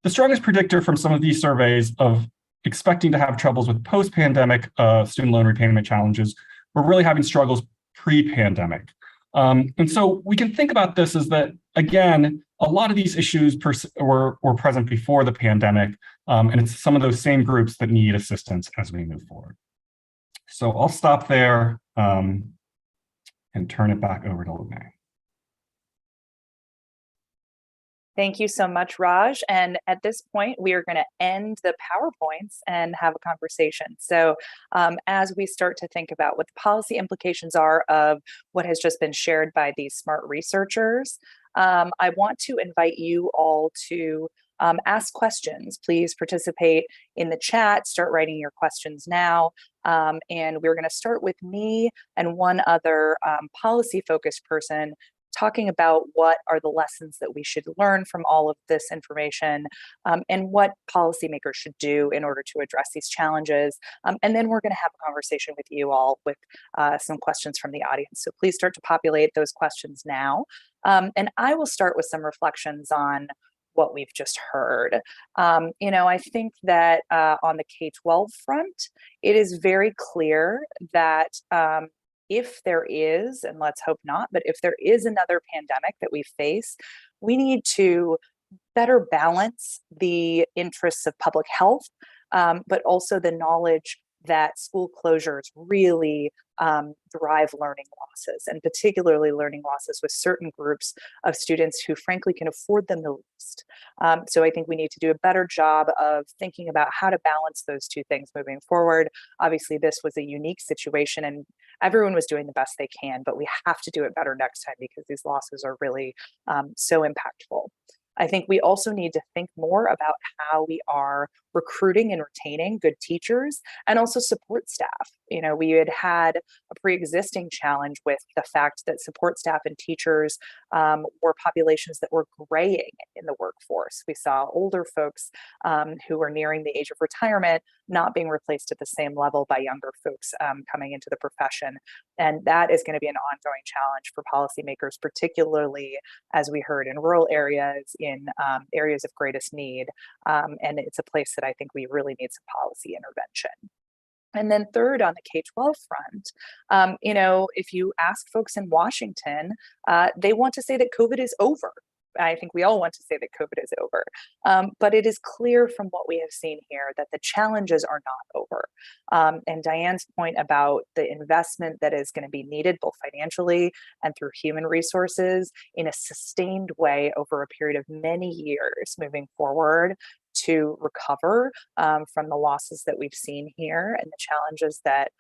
Speaker 7: The strongest predictor from some of these surveys of expecting to have troubles with post-pandemic student loan repayment challenges were really having struggles pre-pandemic. And so we can think about this as that, again, a lot of these issues were present before the pandemic, and it's some of those same groups that need assistance as we move forward. So I'll stop there and turn it back over to Lene.
Speaker 3: Thank you so much, Raj. And at this point, we are going to end the PowerPoints and have a conversation. So as we start to think about what the policy implications are of what has just been shared by these smart researchers, I want to invite you all to ask questions. Please participate in the chat, start writing your questions now. And we're going to start with me and one other policy-focused person talking about what are the lessons that we should learn from all of this information, and what policymakers should do in order to address these challenges. And then we're going to have a conversation with you all with some questions from the audience. So please start to populate those questions now. And I will start with some reflections on what we've just heard. I think that on the K-12 front, it is very clear that if there is, and let's hope not, but if there is another pandemic that we face, we need to better balance the interests of public health, but also the knowledge that school closures really drive learning losses, and particularly learning losses with certain groups of students who frankly can afford them the least. So I think we need to do a better job of thinking about how to balance those two things moving forward. Obviously, this was a unique situation and everyone was doing the best they can, but we have to do it better next time because these losses are really so impactful. I think we also need to think more about how we are recruiting and retaining good teachers and also support staff. We had a pre-existing challenge with the fact that support staff and teachers were populations that were graying in the workforce. We saw older folks who were nearing the age of retirement not being replaced at the same level by younger folks coming into the profession. And that is going to be an ongoing challenge for policymakers, particularly as we heard in rural areas, in areas of greatest need. And it's a place that I think we really need some policy intervention. And then third, on the K-12 front, if you ask folks in Washington, they want to say that COVID is over. I think we all want to say that COVID is over, but it is clear from what we have seen here that the challenges are not over. And Diane's point about the investment that is going to be needed both financially and through human resources in a sustained way over a period of many years moving forward to recover from the losses that we've seen here and the challenges that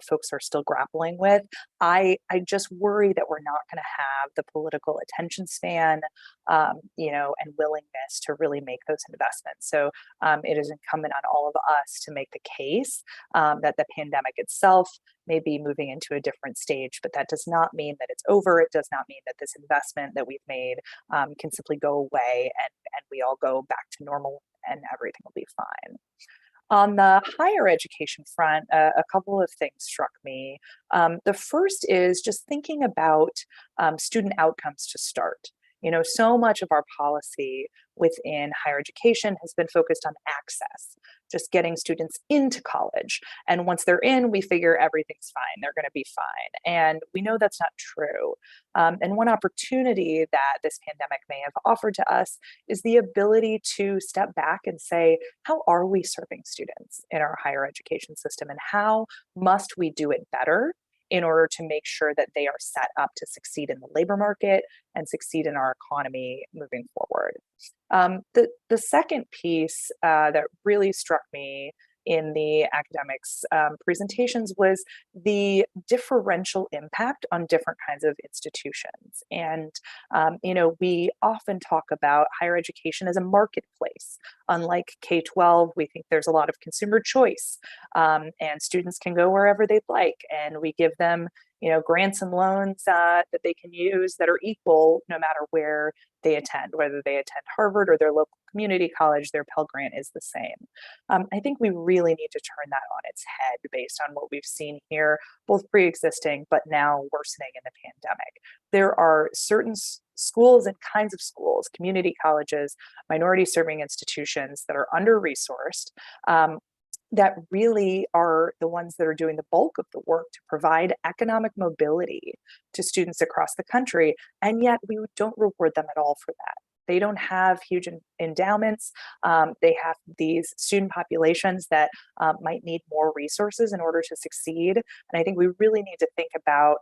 Speaker 3: folks are still grappling with. I just worry that we're not going to have the political attention span, and willingness to really make those investments. So it is incumbent on all of us to make the case that the pandemic itself may be moving into a different stage, but that does not mean that it's over. It does not mean that this investment that we've made can simply go away and we all go back to normal and everything will be fine. On the higher education front, a couple of things struck me. The first is just thinking about student outcomes to start. So much of our policy within higher education has been focused on access, just getting students into college. And once they're in, we figure everything's fine. They're going to be fine. And we know that's not true. And one opportunity that this pandemic may have offered to us is the ability to step back and say, how are we serving students in our higher education system? And how must we do it better in order to make sure that they are set up to succeed in the labor market and succeed in our economy moving forward. The second piece that really struck me in the academics presentations was the differential impact on different kinds of institutions. And, we often talk about higher education as a marketplace. Unlike K-12, we think there's a lot of consumer choice and students can go wherever they'd like. And we give them grants and loans that they can use that are equal no matter where they attend, whether they attend Harvard or their local community college, their Pell Grant is the same. I think we really need to turn that on its head based on what we've seen here, both pre-existing, but now worsening in the pandemic. There are certain schools and kinds of schools, community colleges, minority serving institutions that are under-resourced, that really are the ones that are doing the bulk of the work to provide economic mobility to students across the country. And yet we don't reward them at all for that. They don't have huge endowments. They have these student populations that might need more resources in order to succeed. And I think we really need to think about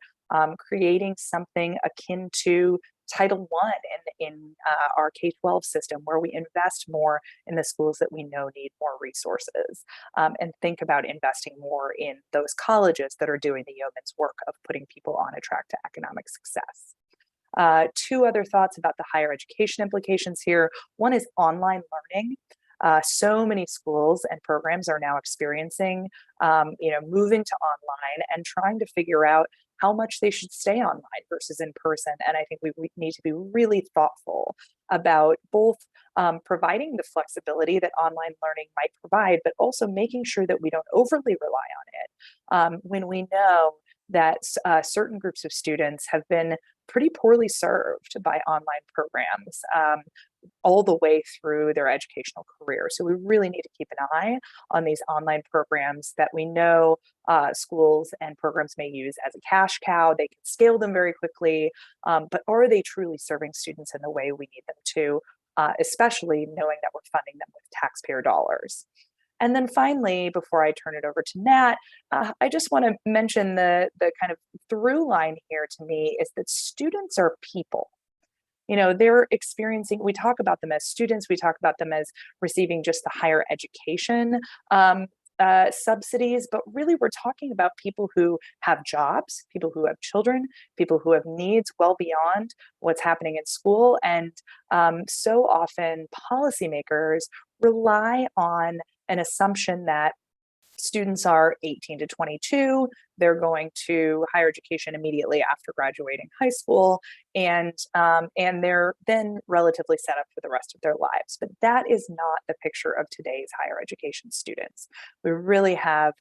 Speaker 3: creating something akin to Title I in our K-12 system, where we invest more in the schools that we know need more resources, and think about investing more in those colleges that are doing the yeoman's work of putting people on a track to economic success. Two other thoughts about the higher education implications here. One is online learning. So many schools and programs are now experiencing, moving to online and trying to figure out how much they should stay online versus in person. And I think we need to be really thoughtful about both providing the flexibility that online learning might provide, but also making sure that we don't overly rely on it when we know that certain groups of students have been pretty poorly served by online programs all the way through their educational career. So we really need to keep an eye on these online programs that we know schools and programs may use as a cash cow. They can scale them very quickly, but are they truly serving students in the way we need them to, especially knowing that we're funding them with taxpayer dollars? And then finally, before I turn it over to Nat, I just want to mention the kind of through line here to me is that students are people. They're experiencing, we talk about them as students, we talk about them as receiving just the higher education subsidies, but really we're talking about people who have jobs, people who have children, people who have needs well beyond what's happening in school. And so often policymakers rely on an assumption that students are 18 to 22, they're going to higher education immediately after graduating high school, and they're then relatively set up for the rest of their lives. But that is not the picture of today's higher education students. We really have,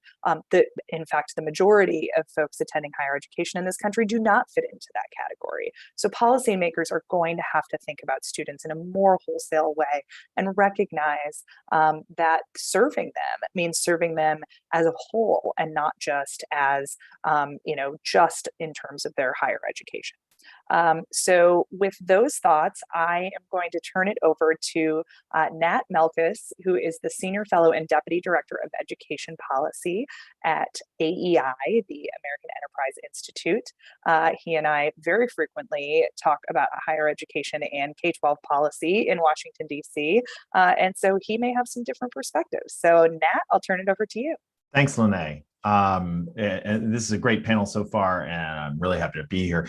Speaker 3: in fact, the majority of folks attending higher education in this country do not fit into that category. So policymakers are going to have to think about students in a more wholesale way and recognize that serving them means serving them as a whole and not just as, just in terms of their higher education. So with those thoughts, I am going to turn it over to Nat Melkus, who is the Senior Fellow and Deputy Director of Education Policy at AEI, the American Enterprise Institute. He and I very frequently talk about higher education and K-12 policy in Washington, D.C., and so he may have some different perspectives. So Nat, I'll turn it over to you.
Speaker 8: Thanks, Lene. And this is a great panel so far, and I'm really happy to be here.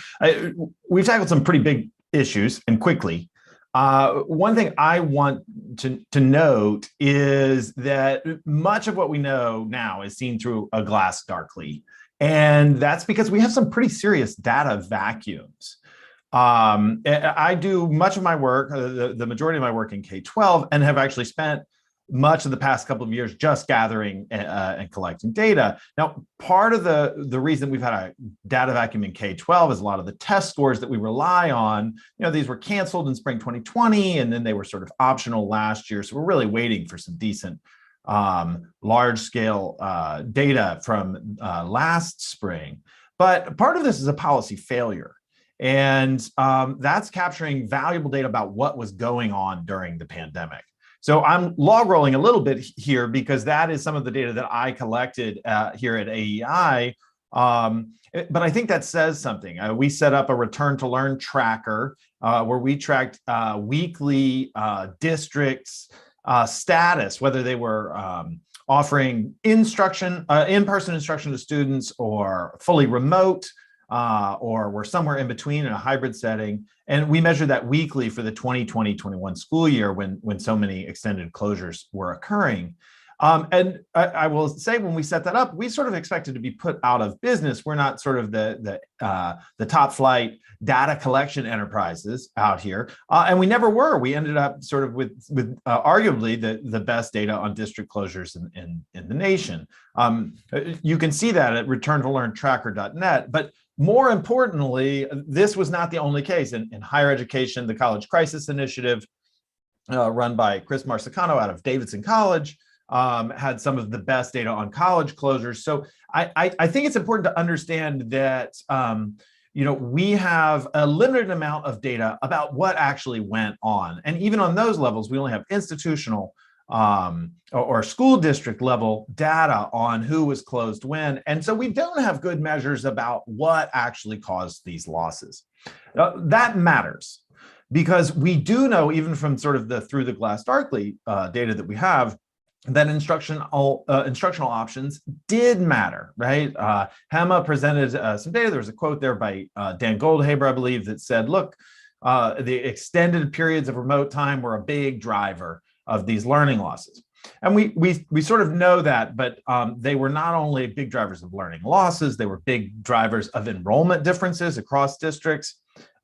Speaker 8: We've tackled some pretty big issues and quickly. One thing I want to note is that much of what we know now is seen through a glass darkly. And that's because we have some pretty serious data vacuums. I do much of my work, the majority of my work in K-12, and have actually spent much of the past couple of years just gathering and collecting data. Now, part of the reason we've had a data vacuum in K-12 is a lot of the test scores that we rely on, these were canceled in spring 2020, and then they were sort of optional last year. So we're really waiting for some decent large scale data from last spring. But part of this is a policy failure. And that's capturing valuable data about what was going on during the pandemic. So I'm log rolling a little bit here because that is some of the data that I collected here at AEI. But I think that says something. We set up a return to learn tracker where we tracked weekly districts status, whether they were offering instruction, in-person instruction to students or fully remote, or we're somewhere in between in a hybrid setting. And we measured that weekly for the 2020-21 school year when so many extended closures were occurring. And I will say, when we set that up, we sort of expected to be put out of business. We're not sort of the top flight data collection enterprises out here. And we never were. We ended up sort of with arguably the best data on district closures in the nation. You can see that at returntolearntracker.net. But more importantly, this was not the only case. In higher education, the College Crisis Initiative, run by Chris Marsicano out of Davidson College, had some of the best data on college closures. So I think it's important to understand that we have a limited amount of data about what actually went on. And even on those levels, we only have institutional or school district level data on who was closed when. And so we don't have good measures about what actually caused these losses. That matters because we do know, even from sort of the through the glass darkly data that we have, that instructional options did matter, right? Hema presented some data. There was a quote there by Dan Goldhaber, I believe, that said, look, the extended periods of remote time were a big driver of these learning losses. And we sort of know that, but they were not only big drivers of learning losses, they were big drivers of enrollment differences across districts.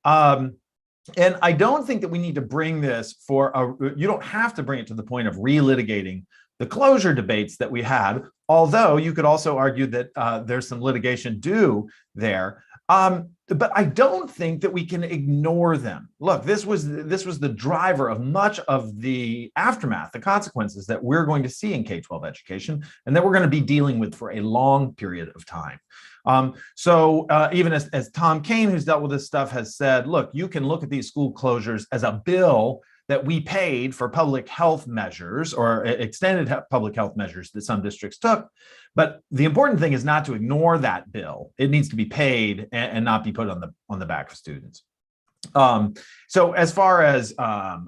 Speaker 8: And I don't think that we need to bring this you don't have to bring it to the point of relitigating the closure debates that we had, although you could also argue that there's some litigation due there. But I don't think that we can ignore them. Look, this was the driver of much of the aftermath, the consequences that we're going to see in K-12 education, and that we're going to be dealing with for a long period of time. So even as Tom Kane, who's dealt with this stuff, has said, look, you can look at these school closures as a bill that we paid for public health measures or extended public health measures that some districts took. But the important thing is not to ignore that bill. It needs to be paid and not be put on the back of students. So as far as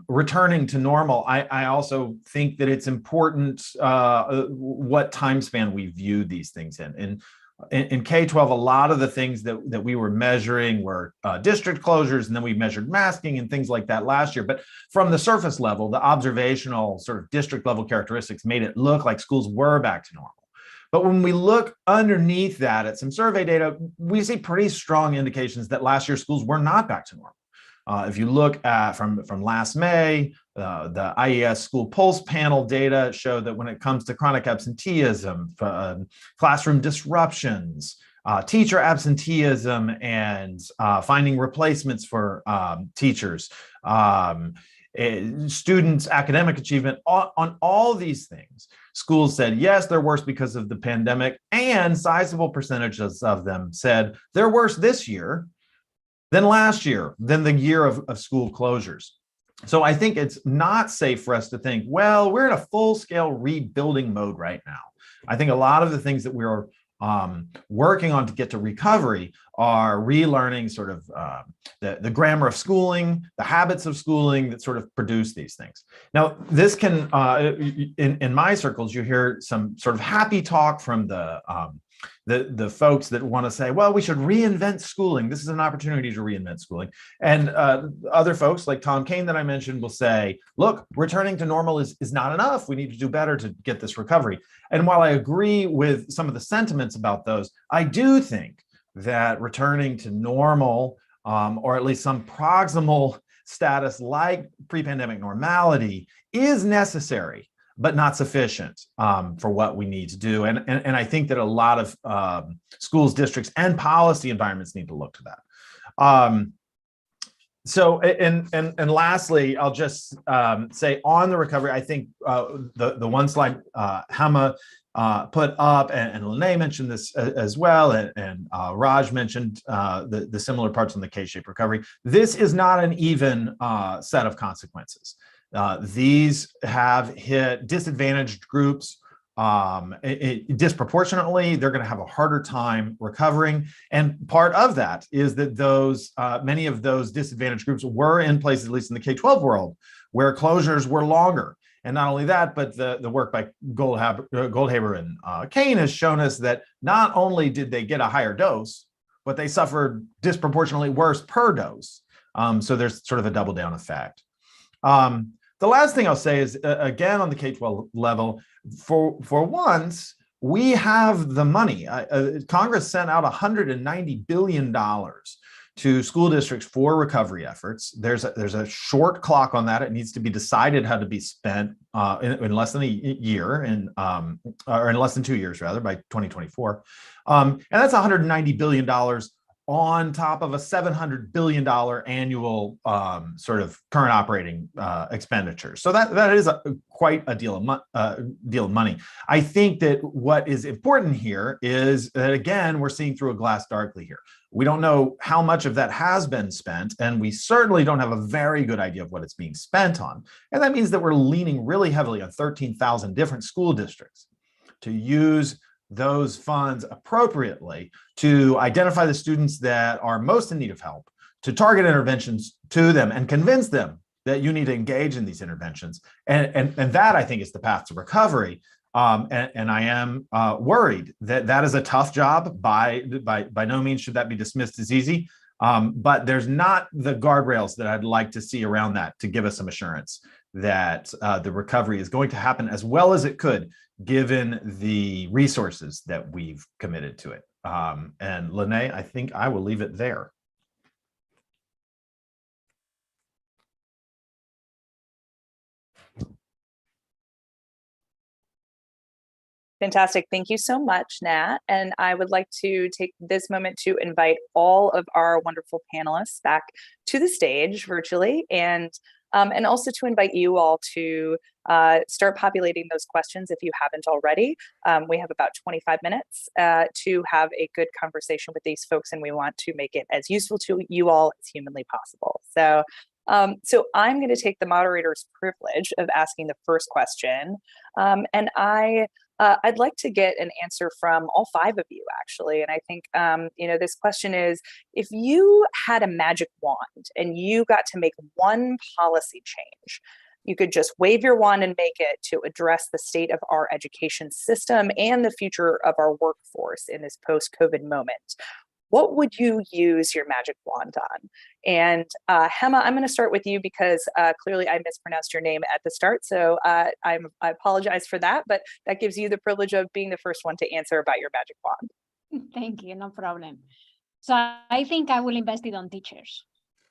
Speaker 8: returning to normal, I also think that it's important what time span we view these things in. In K-12, a lot of the things that we were measuring were district closures, and then we measured masking and things like that last year. But from the surface level, the observational sort of district level characteristics made it look like schools were back to normal. But when we look underneath that at some survey data, we see pretty strong indications that last year schools were not back to normal. If you look at from last May, the IES School Pulse Panel data show that when it comes to chronic absenteeism, classroom disruptions, teacher absenteeism, and finding replacements for teachers, students' academic achievement, on all these things, schools said, yes, they're worse because of the pandemic, and sizable percentages of them said they're worse this year than last year, than the year of school closures. So I think it's not safe for us to think, well, we're in a full-scale rebuilding mode right now. I think a lot of the things that we're working on to get to recovery are relearning sort of the grammar of schooling, the habits of schooling that sort of produce these things. Now, this can, in my circles, you hear some sort of happy talk from the folks that want to say, well, we should reinvent schooling. This is an opportunity to reinvent schooling. And other folks like Tom Kane that I mentioned will say, look, returning to normal is not enough. We need to do better to get this recovery. And while I agree with some of the sentiments about those, I do think that returning to normal, or at least some proximal status like pre-pandemic normality, is necessary, but not sufficient for what we need to do. And I think that a lot of schools, districts, and policy environments need to look to that. So, and lastly, I'll just say on the recovery, I think the one slide Hema put up, and Lene mentioned this as well, and Raj mentioned the similar parts on the K-shaped recovery. This is not an even set of consequences. These have hit disadvantaged groups disproportionately. They're going to have a harder time recovering. And part of that is that many of those disadvantaged groups were in places, at least in the K-12 world, where closures were longer. And not only that, but the work by Goldhaber and Kane has shown us that not only did they get a higher dose, but they suffered disproportionately worse per dose. So there's sort of a double down effect. The last thing I'll say is, again, on the K-12 level, for once, we have the money. Congress sent out $190 billion to school districts for recovery efforts. There's a short clock on that. It needs to be decided how to be spent in less than a year, or in less than 2 years, rather, by 2024. And that's $190 billion on top of a $700 billion annual sort of current operating expenditure. So that is quite a deal of money. I think that what is important here is that, again, we're seeing through a glass darkly here. We don't know how much of that has been spent, and we certainly don't have a very good idea of what it's being spent on. And that means that we're leaning really heavily on 13,000 different school districts to use those funds appropriately to identify the students that are most in need of help, to target interventions to them and convince them that you need to engage in these interventions. And that, I think, is the path to recovery. And I am worried that that is a tough job. By no means should that be dismissed as easy. But there's not the guardrails that I'd like to see around that to give us some assurance that the recovery is going to happen as well as it could, given the resources that we've committed to it. And Lene, I think I will leave it there.
Speaker 3: Fantastic. Thank you so much, Nat. And I would like to take this moment to invite all of our wonderful panelists back to the stage virtually, and also to invite you all to start populating those questions if you haven't already. We have about 25 minutes to have a good conversation with these folks, and we want to make it as useful to you all as humanly possible. So I'm going to take the moderator's privilege of asking the first question, and I'd like to get an answer from all five of you, actually. And I think, this question is, if you had a magic wand and you got to make one policy change, you could just wave your wand and make it to address the state of our education system and the future of our workforce in this post-COVID moment, what would you use your magic wand on? And Hema, I'm going to start with you because clearly I mispronounced your name at the start. So I apologize for that, but that gives you the privilege of being the first one to answer about your magic wand.
Speaker 4: Thank you, no problem. So I think I will invest it on teachers.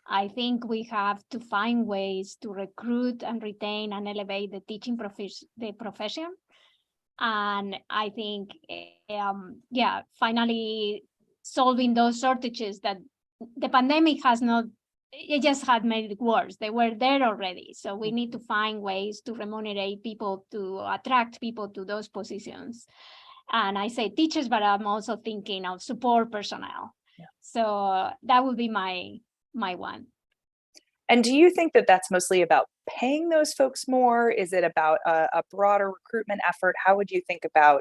Speaker 4: I think we have to find ways to recruit and retain and elevate the teaching profession. And I think, finally, solving those shortages that the pandemic has not, it just had made it worse. They were there already. So we need to find ways to remunerate people, to attract people to those positions. And I say teachers, but I'm also thinking of support personnel. Yeah. So that would be my one.
Speaker 3: And do you think that that's mostly about paying those folks more? Is it about a broader recruitment effort? How would you think about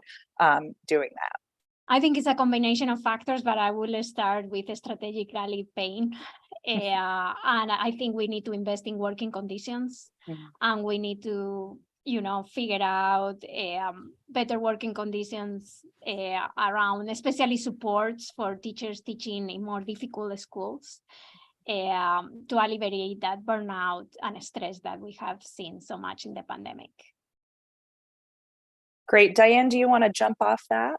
Speaker 3: doing that?
Speaker 4: I think it's a combination of factors, but I will start with strategically paying. And I think we need to invest in working conditions, and we need to, figure out better working conditions around, especially supports for teachers teaching in more difficult schools, to alleviate that burnout and stress that we have seen so much in the pandemic.
Speaker 3: Great. Diane, do you want to jump off that?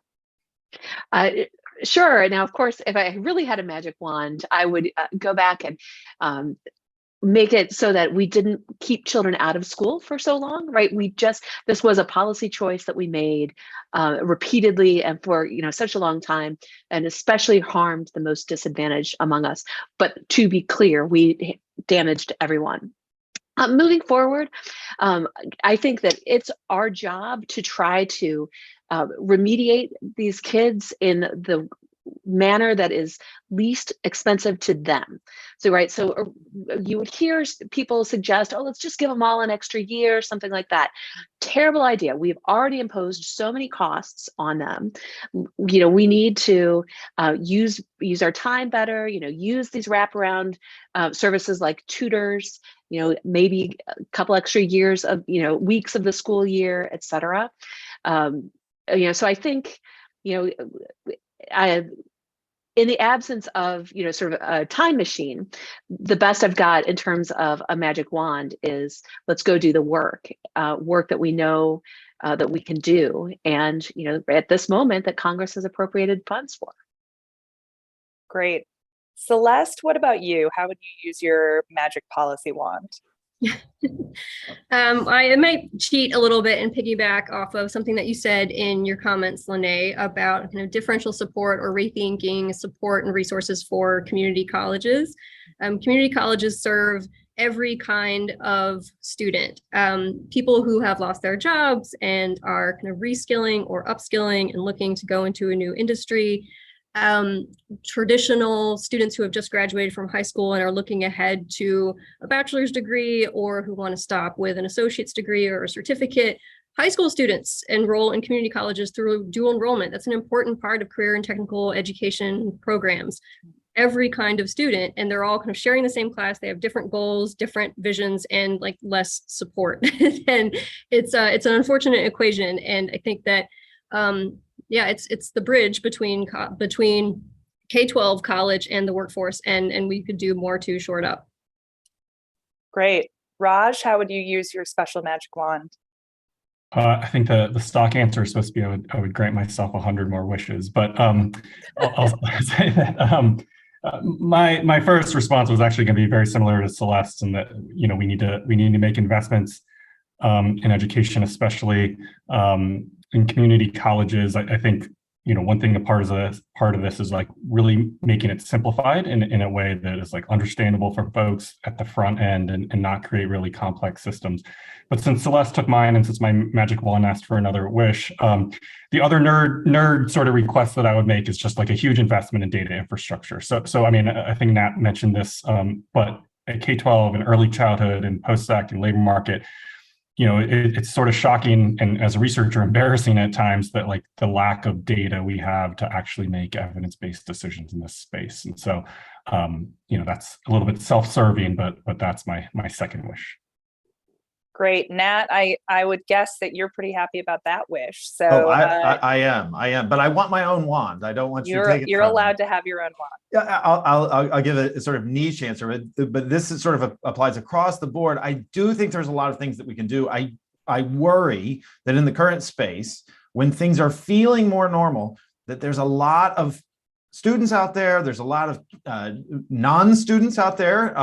Speaker 5: Sure. Now, of course, if I really had a magic wand, I would go back and make it so that we didn't keep children out of school for so long, right? This was a policy choice that we made repeatedly and for, such a long time, and especially harmed the most disadvantaged among us. But to be clear, we damaged everyone. Moving forward, I think that it's our job to try to remediate these kids in the manner that is least expensive to them. So you would hear people suggest, let's just give them all an extra year, something like that. Terrible idea. We've already imposed so many costs on them. We need to use our time better, use these wraparound services like tutors, maybe a couple extra years of, weeks of the school year, et cetera. So I think, in the absence of, sort of a time machine, the best I've got in terms of a magic wand is let's go do the work that we know that we can do. And, at this moment that Congress has appropriated funds for.
Speaker 3: Great. Celeste, what about you? How would you use your magic policy wand?
Speaker 6: I might cheat a little bit and piggyback off of something that you said in your comments, Lene, about kind of differential support or rethinking support and resources for community colleges. Community colleges serve every kind of student, people who have lost their jobs and are kind of reskilling or upskilling and looking to go into a new industry. Traditional students who have just graduated from high school and are looking ahead to a bachelor's degree, or who want to stop with an associate's degree or a certificate. High school students enroll in community colleges through dual enrollment. That's an important part of career and technical education programs. Every kind of student, and they're all kind of sharing the same class. They have different goals, different visions, and like less support. And it's an unfortunate equation. And I think that yeah, it's the bridge between K-12 college and the workforce, and we could do more to shore it up.
Speaker 3: Great. Raj, how would you use your special magic wand?
Speaker 7: I think the stock answer is supposed to be I would grant myself 100 more wishes, but I'll say that my first response was actually going to be very similar to Celeste, in that we need to make investments in education, especially in community colleges. I think one thing a part of this is like really making it simplified in a way that is like understandable for folks at the front end, and not create really complex systems. But since Celeste took mine, and since my magic wand asked for another wish, the other nerd sort of request that I would make is just like a huge investment in data infrastructure. So I mean, I think Nat mentioned this, but at K-12 and early childhood and post-act and labor market, it's sort of shocking, and as a researcher, embarrassing at times, that like the lack of data we have to actually make evidence-based decisions in this space. And so, that's a little bit self-serving, but that's my second wish.
Speaker 3: Great. Nat, I would guess that you're pretty happy about that wish. So
Speaker 8: I am, but I want my own wand. I don't want you to take it. You're
Speaker 3: allowed to have your own wand.
Speaker 8: Yeah, I'll give a sort of niche answer, but this is sort of applies across the board. I do think there's a lot of things that we can do. I worry that in the current space, when things are feeling more normal, that there's a lot of students out there, there's a lot of non-students out there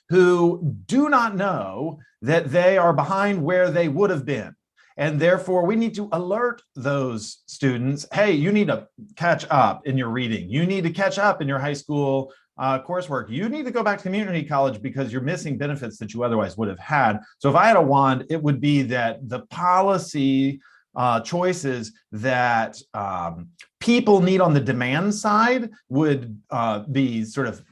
Speaker 8: who do not know that they are behind where they would have been. And therefore, we need to alert those students, hey, you need to catch up in your reading. You need to catch up in your high school coursework. You need to go back to community college because you're missing benefits that you otherwise would have had. So if I had a wand, it would be that the policy choices that people need on the demand side would be sort of,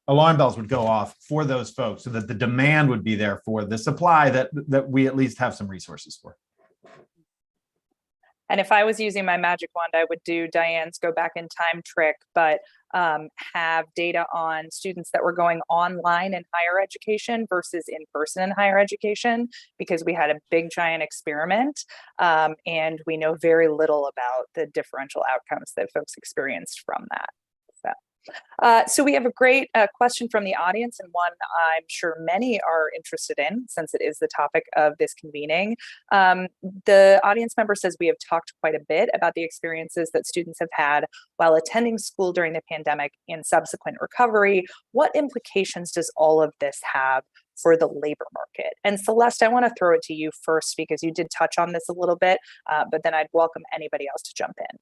Speaker 8: alarm bells would go off for those folks, so that the demand would be there for the supply that we at least have some resources for.
Speaker 3: And if I was using my magic wand, I would do Diane's go back in time trick, but have data on students that were going online in higher education versus in person in higher education, because we had a big giant experiment and we know very little about the differential outcomes that folks experienced from that. So we have a great question from the audience, and one I'm sure many are interested in, since it is the topic of this convening. The audience member says, we have talked quite a bit about the experiences that students have had while attending school during the pandemic and subsequent recovery. What implications does all of this have for the labor market? And Celeste, I want to throw it to you first, because you did touch on this a little bit, but then I'd welcome anybody else to jump in.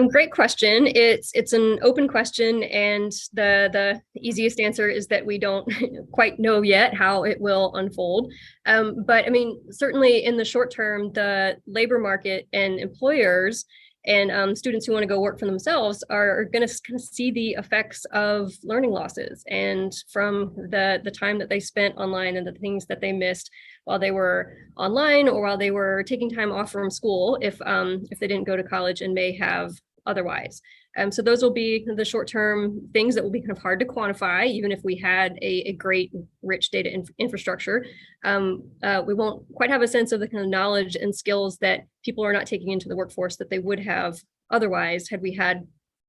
Speaker 6: Great question. It's an open question, and the easiest answer is that we don't quite know yet how it will unfold. But I mean, certainly in the short term, the labor market and employers and students who want to go work for themselves are going to kind of see the effects of learning losses, and from the time that they spent online and the things that they missed while they were online, or while they were taking time off from school if they didn't go to college and may have otherwise. So those will be the short-term things that will be kind of hard to quantify, even if we had a great, rich data infrastructure. We won't quite have a sense of the kind of knowledge and skills that people are not taking into the workforce that they would have otherwise, had we had,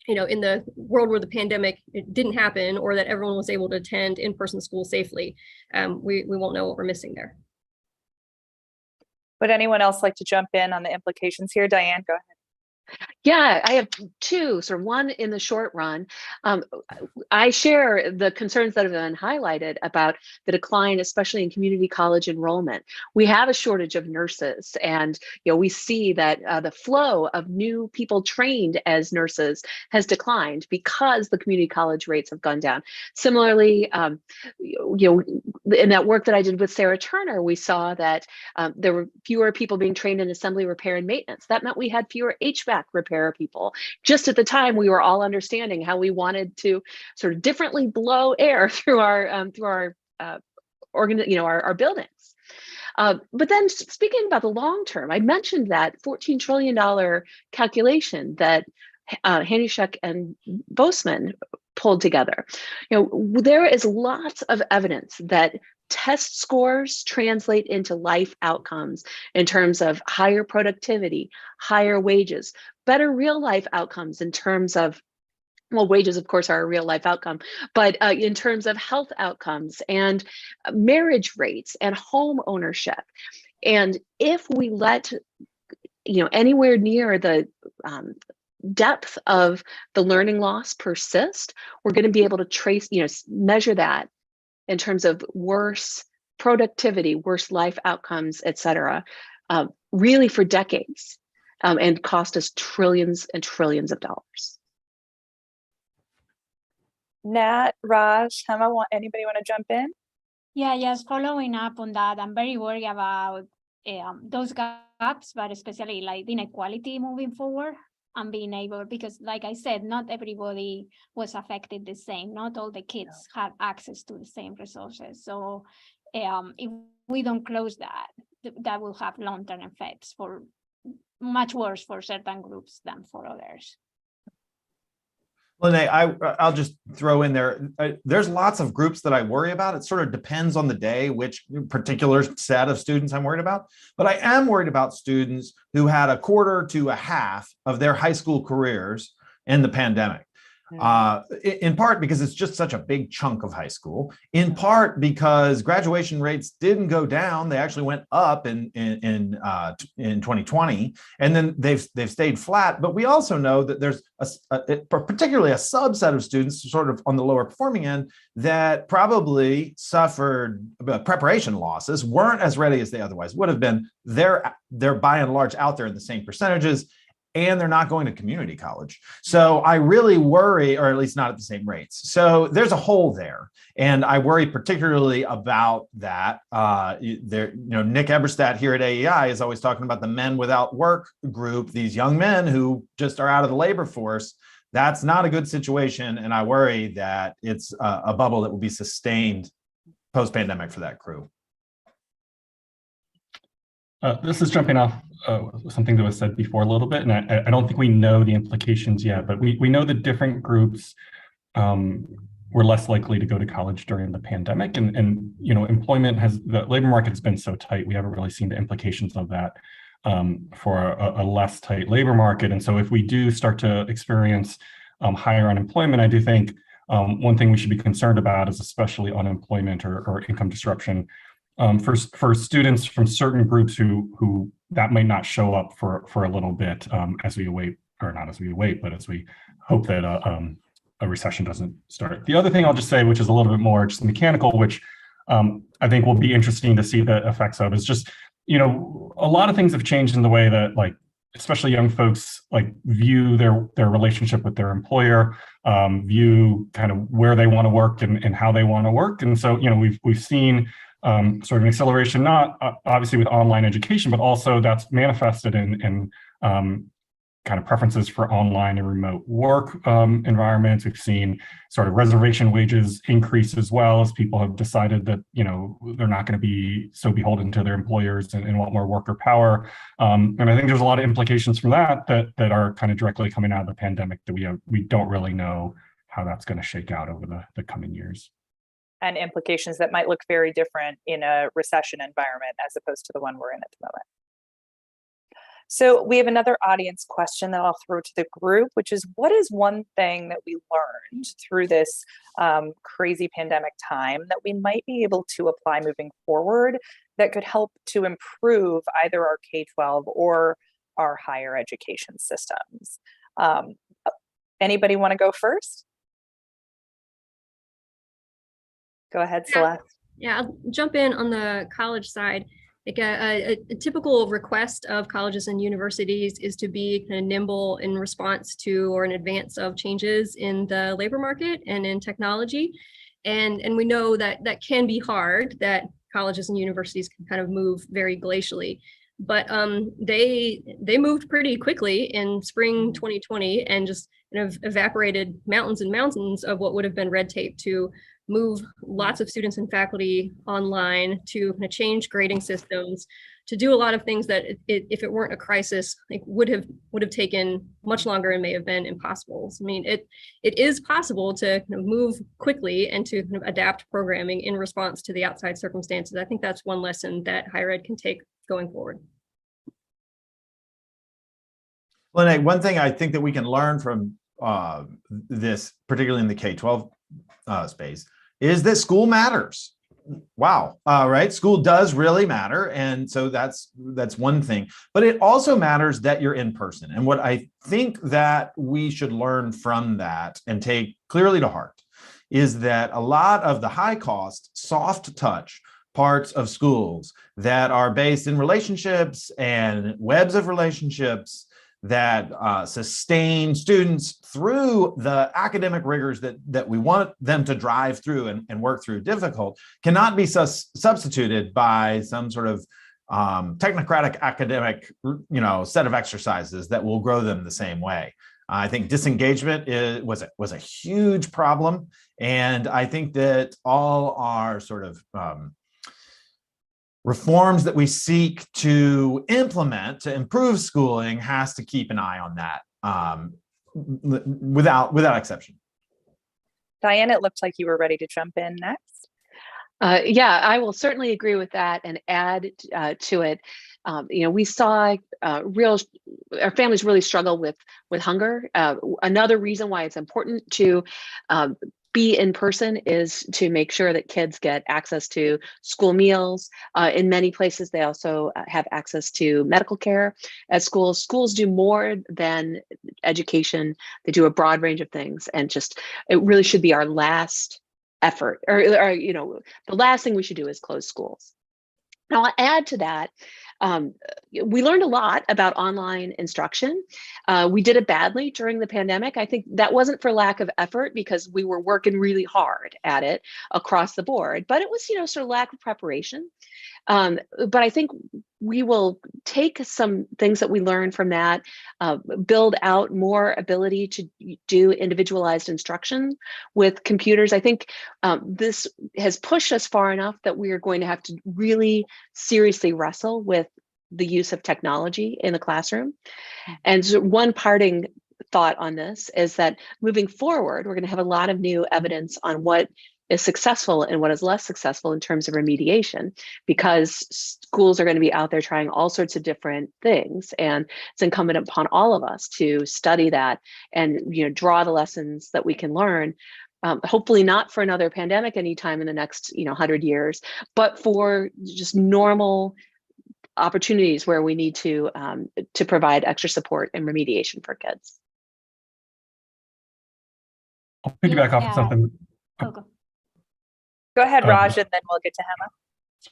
Speaker 6: in the world where the pandemic it didn't happen, or that everyone was able to attend in-person school safely. We won't know what we're missing there.
Speaker 3: Would anyone else like to jump in on the implications here? Diane, go ahead.
Speaker 5: Yeah, I have two, sort of one in the short run. I share the concerns that have been highlighted about the decline, especially in community college enrollment. We have a shortage of nurses, and we see that the flow of new people trained as nurses has declined because the community college rates have gone down. Similarly, in that work that I did with Sarah Turner, we saw that there were fewer people being trained in assembly, repair, and maintenance. That meant we had fewer HVAC repair people. Just at the time, we were all understanding how we wanted to sort of differently blow air through our our buildings. But then speaking about the long term, I mentioned that $14 trillion calculation that Hanishek and Boseman pulled together. There is lots of evidence that test scores translate into life outcomes in terms of higher productivity, higher wages, better real life outcomes in terms of, well, wages, of course, are a real life outcome, but in terms of health outcomes and marriage rates and home ownership. And if we let, anywhere near the depth of the learning loss persist, we're going to be able to trace, measure that in terms of worse productivity, worse life outcomes, et cetera, really for decades, and cost us trillions and trillions of dollars.
Speaker 3: Nat, Raj, anybody want to jump in?
Speaker 4: Yeah, just following up on that, I'm very worried about those gaps, but especially like the inequality moving forward and being able, because like I said, not everybody was affected the same. Not all the kids had access to the same resources. So if we don't close that, that will have long-term effects for much worse for certain groups than for others.
Speaker 8: Lene, I'll just throw in there, there's lots of groups that I worry about. It sort of depends on the day, which particular set of students I'm worried about. But I am worried about students who had a quarter to a half of their high school careers in the pandemic. In part because it's just such a big chunk of high school, in part because graduation rates didn't go down, they actually went up in 2020, and then they've stayed flat. But we also know that there's particularly a subset of students sort of on the lower performing end that probably suffered preparation losses, weren't as ready as they otherwise would have been. They're by and large out there in the same percentages, and they're not going to community college. So I really worry, or at least not at the same rates. So there's a hole there. And I worry particularly about that. Nick Eberstadt here at AEI is always talking about the men without work group, these young men who just are out of the labor force. That's not a good situation. And I worry that it's a bubble that will be sustained post-pandemic for that crew.
Speaker 7: This is jumping off something that was said before a little bit, and I don't think we know the implications yet, but we know that different groups were less likely to go to college during the pandemic, and the labor market has been so tight, we haven't really seen the implications of that for a less tight labor market. And so if we do start to experience higher unemployment, I do think one thing we should be concerned about is especially unemployment or income disruption for students from certain groups who that might not show up for a little bit as we await, or not as we await, but as we hope that a recession doesn't start. The other thing I'll just say, which is a little bit more just mechanical, which I think will be interesting to see the effects of, is just, a lot of things have changed in the way that, like, especially young folks, like, view their relationship with their employer, view kind of where they want to work and how they want to work. And so, we've seen sort of an acceleration, not obviously with online education, but also that's manifested in kind of preferences for online and remote work environments. We've seen sort of reservation wages increase as well, as people have decided that, they're not going to be so beholden to their employers and want more worker power. And I think there's a lot of implications from that are kind of directly coming out of the pandemic that we don't really know how that's going to shake out over the coming years.
Speaker 3: And implications that might look very different in a recession environment as opposed to the one we're in at the moment. So we have another audience question that I'll throw to the group, which is, what is one thing that we learned through this crazy pandemic time that we might be able to apply moving forward that could help to improve either our K-12 or our higher education systems. Anybody want to go first? Go ahead, Celeste.
Speaker 6: Yeah, I'll jump in on the college side. Like a typical request of colleges and universities is to be kind of nimble in response to or in advance of changes in the labor market and in technology. And we know that that can be hard, that colleges and universities can kind of move very glacially. But they moved pretty quickly in spring 2020 and just kind of evaporated mountains and mountains of what would have been red tape to move lots of students and faculty online, to kind of change grading systems, to do a lot of things that if it weren't a crisis, like would have taken much longer and may have been impossible. So, I mean, it is possible to kind of move quickly and to kind of adapt programming in response to the outside circumstances. I think that's one lesson that higher ed can take going forward.
Speaker 8: Lene, one thing I think that we can learn from this, particularly in the K-12 space, is that school matters. Wow, right? School does really matter. And so that's one thing. But it also matters that you're in person. And what I think that we should learn from that and take clearly to heart is that a lot of the high cost, soft touch parts of schools that are based in relationships and webs of relationships that sustain students through the academic rigors that we want them to drive through and work through difficult, cannot be substituted by some sort of technocratic academic, set of exercises that will grow them the same way. I think disengagement was a huge problem, and I think that all our sort of reforms that we seek to implement to improve schooling has to keep an eye on that without exception.
Speaker 3: Diane, it looked like you were ready to jump in next.
Speaker 5: Yeah, I will certainly agree with that and add to it. We saw our families really struggle with hunger. Another reason why it's important to be in person is to make sure that kids get access to school meals. In many places, they also have access to medical care at schools. Schools do more than education. They do a broad range of things, and it really should be our last effort, or the last thing we should do is close schools. Now, I'll add to that. We learned a lot about online instruction. We did it badly during the pandemic. I think that wasn't for lack of effort, because we were working really hard at it across the board, but it was, sort of lack of preparation. But I think we will take some things that we learned from that, build out more ability to do individualized instruction with computers. I think this has pushed us far enough that we are going to have to really seriously wrestle with the use of technology in the classroom. And so one parting thought on this is that moving forward, we're going to have a lot of new evidence on what is successful and what is less successful in terms of remediation, because schools are going to be out there trying all sorts of different things, and it's incumbent upon all of us to study that and draw the lessons that we can learn. Hopefully not for another pandemic anytime in the next 100 years, but for just normal opportunities where we need to provide extra support and remediation for kids.
Speaker 7: I'll piggyback off of something.
Speaker 3: Go ahead, Raj, and then we'll get to Hema.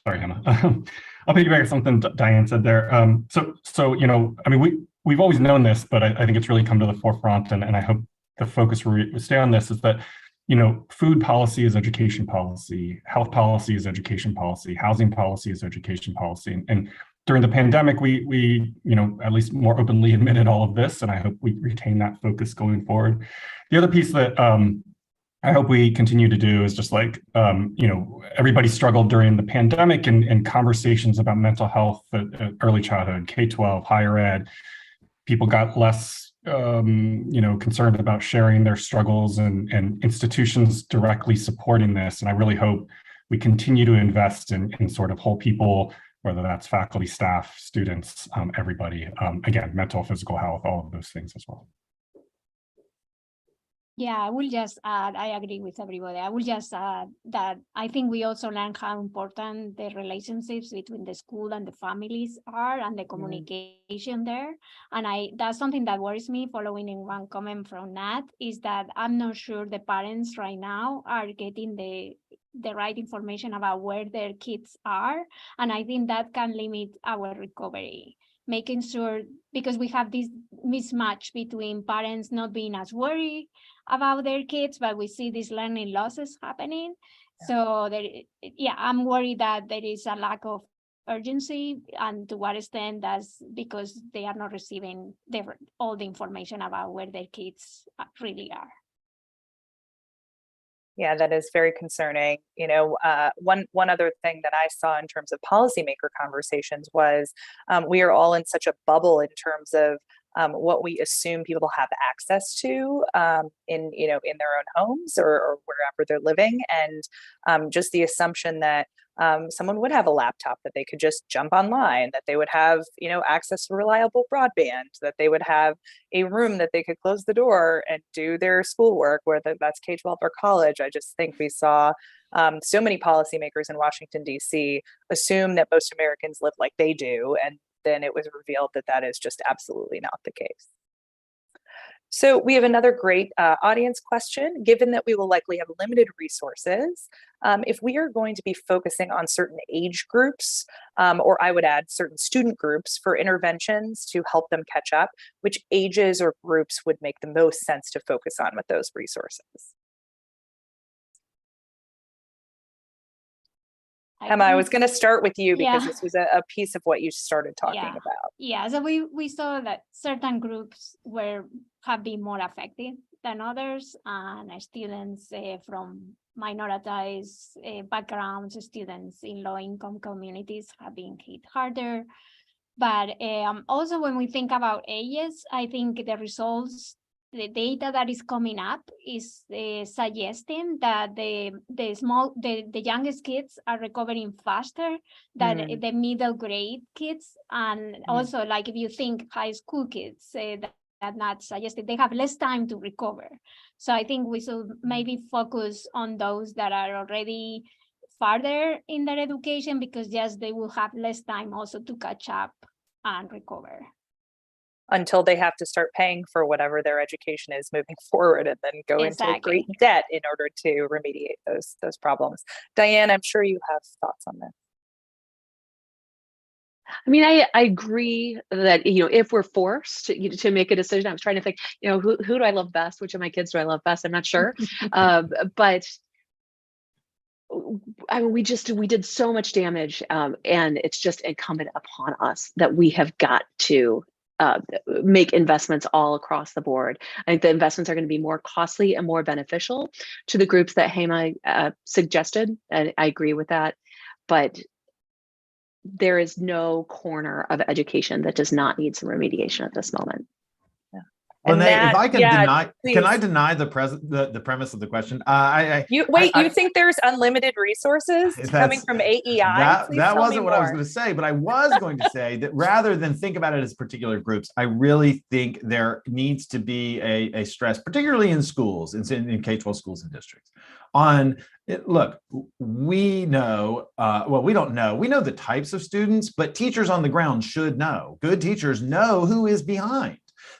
Speaker 7: Sorry, Hema. I'll piggyback on something Diane said there. We've always known this, but I think it's really come to the forefront, and I hope the focus will stay on this, is that food policy is education policy, health policy is education policy, housing policy is education policy, and during the pandemic, we at least more openly admitted all of this, and I hope we retain that focus going forward. The other piece that I hope we continue to do is just everybody struggled during the pandemic, and conversations about mental health at early childhood, K-12, higher ed. People got less, concerned about sharing their struggles, and institutions directly supporting this. And I really hope we continue to invest in sort of whole people, whether that's faculty, staff, students, everybody. Again, mental, physical health, all of those things as well.
Speaker 4: Yeah, I will just add, I agree with everybody. I will just add that I think we also learn how important the relationships between the school and the families are and the communication there. And that's something that worries me, following in one comment from Nat, is that I'm not sure the parents right now are getting the right information about where their kids are. And I think that can limit our recovery, making sure, because we have this mismatch between parents not being as worried about their kids, but we see these learning losses happening. So I'm worried that there is a lack of urgency, and to what extent that's because they are not receiving all the information about where their kids really are.
Speaker 3: Yeah, that is very concerning. One other thing that I saw in terms of policymaker conversations was we are all in such a bubble in terms of what we assume people have access to in their own homes or wherever they're living, and just the assumption that someone would have a laptop, that they could just jump online, that they would have access to reliable broadband, that they would have a room that they could close the door and do their schoolwork, whether that's K-12 or college. I just think we saw so many policymakers in Washington, D.C. assume that most Americans live like they do, and then it was revealed that that is just absolutely not the case. So we have another great audience question. Given that we will likely have limited resources, if we are going to be focusing on certain age groups, or I would add certain student groups for interventions to help them catch up, which ages or groups would make the most sense to focus on with those resources? Emma, I was going to start with you because this was a piece of what you started talking about.
Speaker 4: Yeah, so we saw that certain groups have been more affected than others, and students from minoritized backgrounds, students in low-income communities have been hit harder. But also when we think about ages, I think the results, the data that is coming up is suggesting that the youngest kids are recovering faster than the middle grade kids, and also, like, if you think high school kids, that not suggested they have less time to recover. So I think we should maybe focus on those that are already farther in their education, because yes, they will have less time also to catch up and recover,
Speaker 3: until they have to start paying for whatever their education is moving forward, and then go into great debt in order to remediate those problems. Diane, I'm sure you have thoughts on this.
Speaker 5: I mean, I agree that, if we're forced to make a decision, I was trying to think, who do I love best? Which of my kids do I love best? I'm not sure. But I mean, we did so much damage, and it's just incumbent upon us that we have got to make investments all across the board. I think the investments are going to be more costly and more beneficial to the groups that Hema suggested, and I agree with that. But there is no corner of education that does not need some remediation at this moment.
Speaker 8: Well, if I can can I deny the premise of the question?
Speaker 3: You think there's unlimited resources coming from AEI?
Speaker 8: That wasn't what I was going to say, but I was going to say that rather than think about it as particular groups, I really think there needs to be a stress, particularly in schools, in K-12 schools and districts, on look, we know, we don't know. We know the types of students, but teachers on the ground should know. Good teachers know who is behind.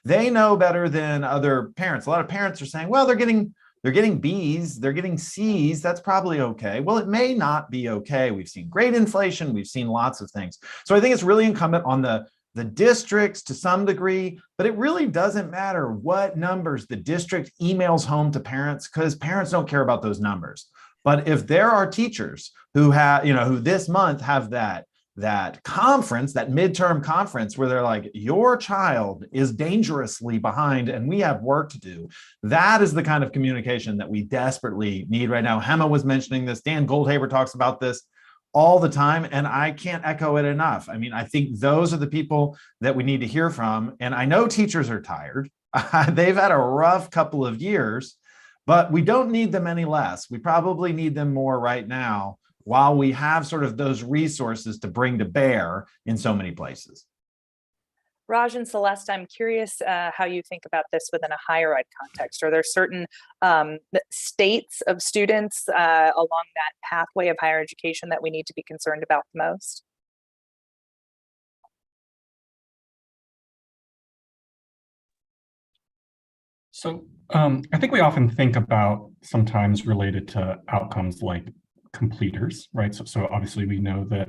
Speaker 8: They know better than other parents. A lot of parents are saying, well, they're getting B's, they're getting C's, that's probably okay. Well, it may not be okay. We've seen great inflation, we've seen lots of things. So I think it's really incumbent on the districts to some degree, but it really doesn't matter what numbers the district emails home to parents, because parents don't care about those numbers. But if there are teachers who have, who this month have that conference, that midterm conference where they're like, your child is dangerously behind and we have work to do. That is the kind of communication that we desperately need right now. Hema was mentioning this. Dan Goldhaber talks about this all the time, and I can't echo it enough. I mean, I think those are the people that we need to hear from. And I know teachers are tired. They've had a rough couple of years, but we don't need them any less. We probably need them more right now, while we have sort of those resources to bring to bear in so many places.
Speaker 3: Raj and Celeste, I'm curious how you think about this within a higher ed context. Are there certain states of students along that pathway of higher education that we need to be concerned about the most?
Speaker 7: So I think we often think about sometimes related to outcomes like completers, right? So obviously we know that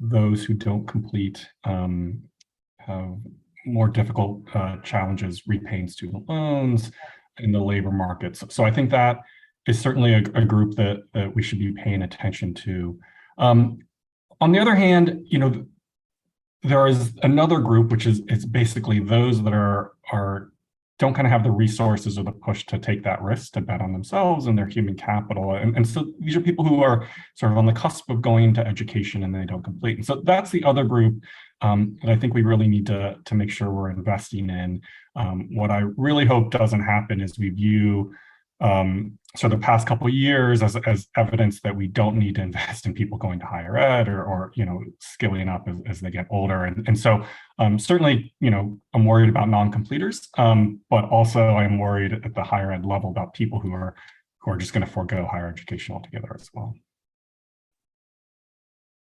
Speaker 7: those who don't complete have more difficult challenges repaying student loans in the labor markets. So I think that is certainly a group that we should be paying attention to. On the other hand, there is another group, which is it's basically those that don't kind of have the resources or the push to take that risk to bet on themselves and their human capital. And so these are people who are sort of on the cusp of going into education and they don't complete. And so that's the other group that I think we really need to make sure we're investing in. What I really hope doesn't happen is we view so the past couple of years as evidence that we don't need to invest in people going to higher ed or skilling up as they get older. And so certainly, I'm worried about non-completers, but also I'm worried at the higher ed level about people who are just going to forego higher education altogether as well.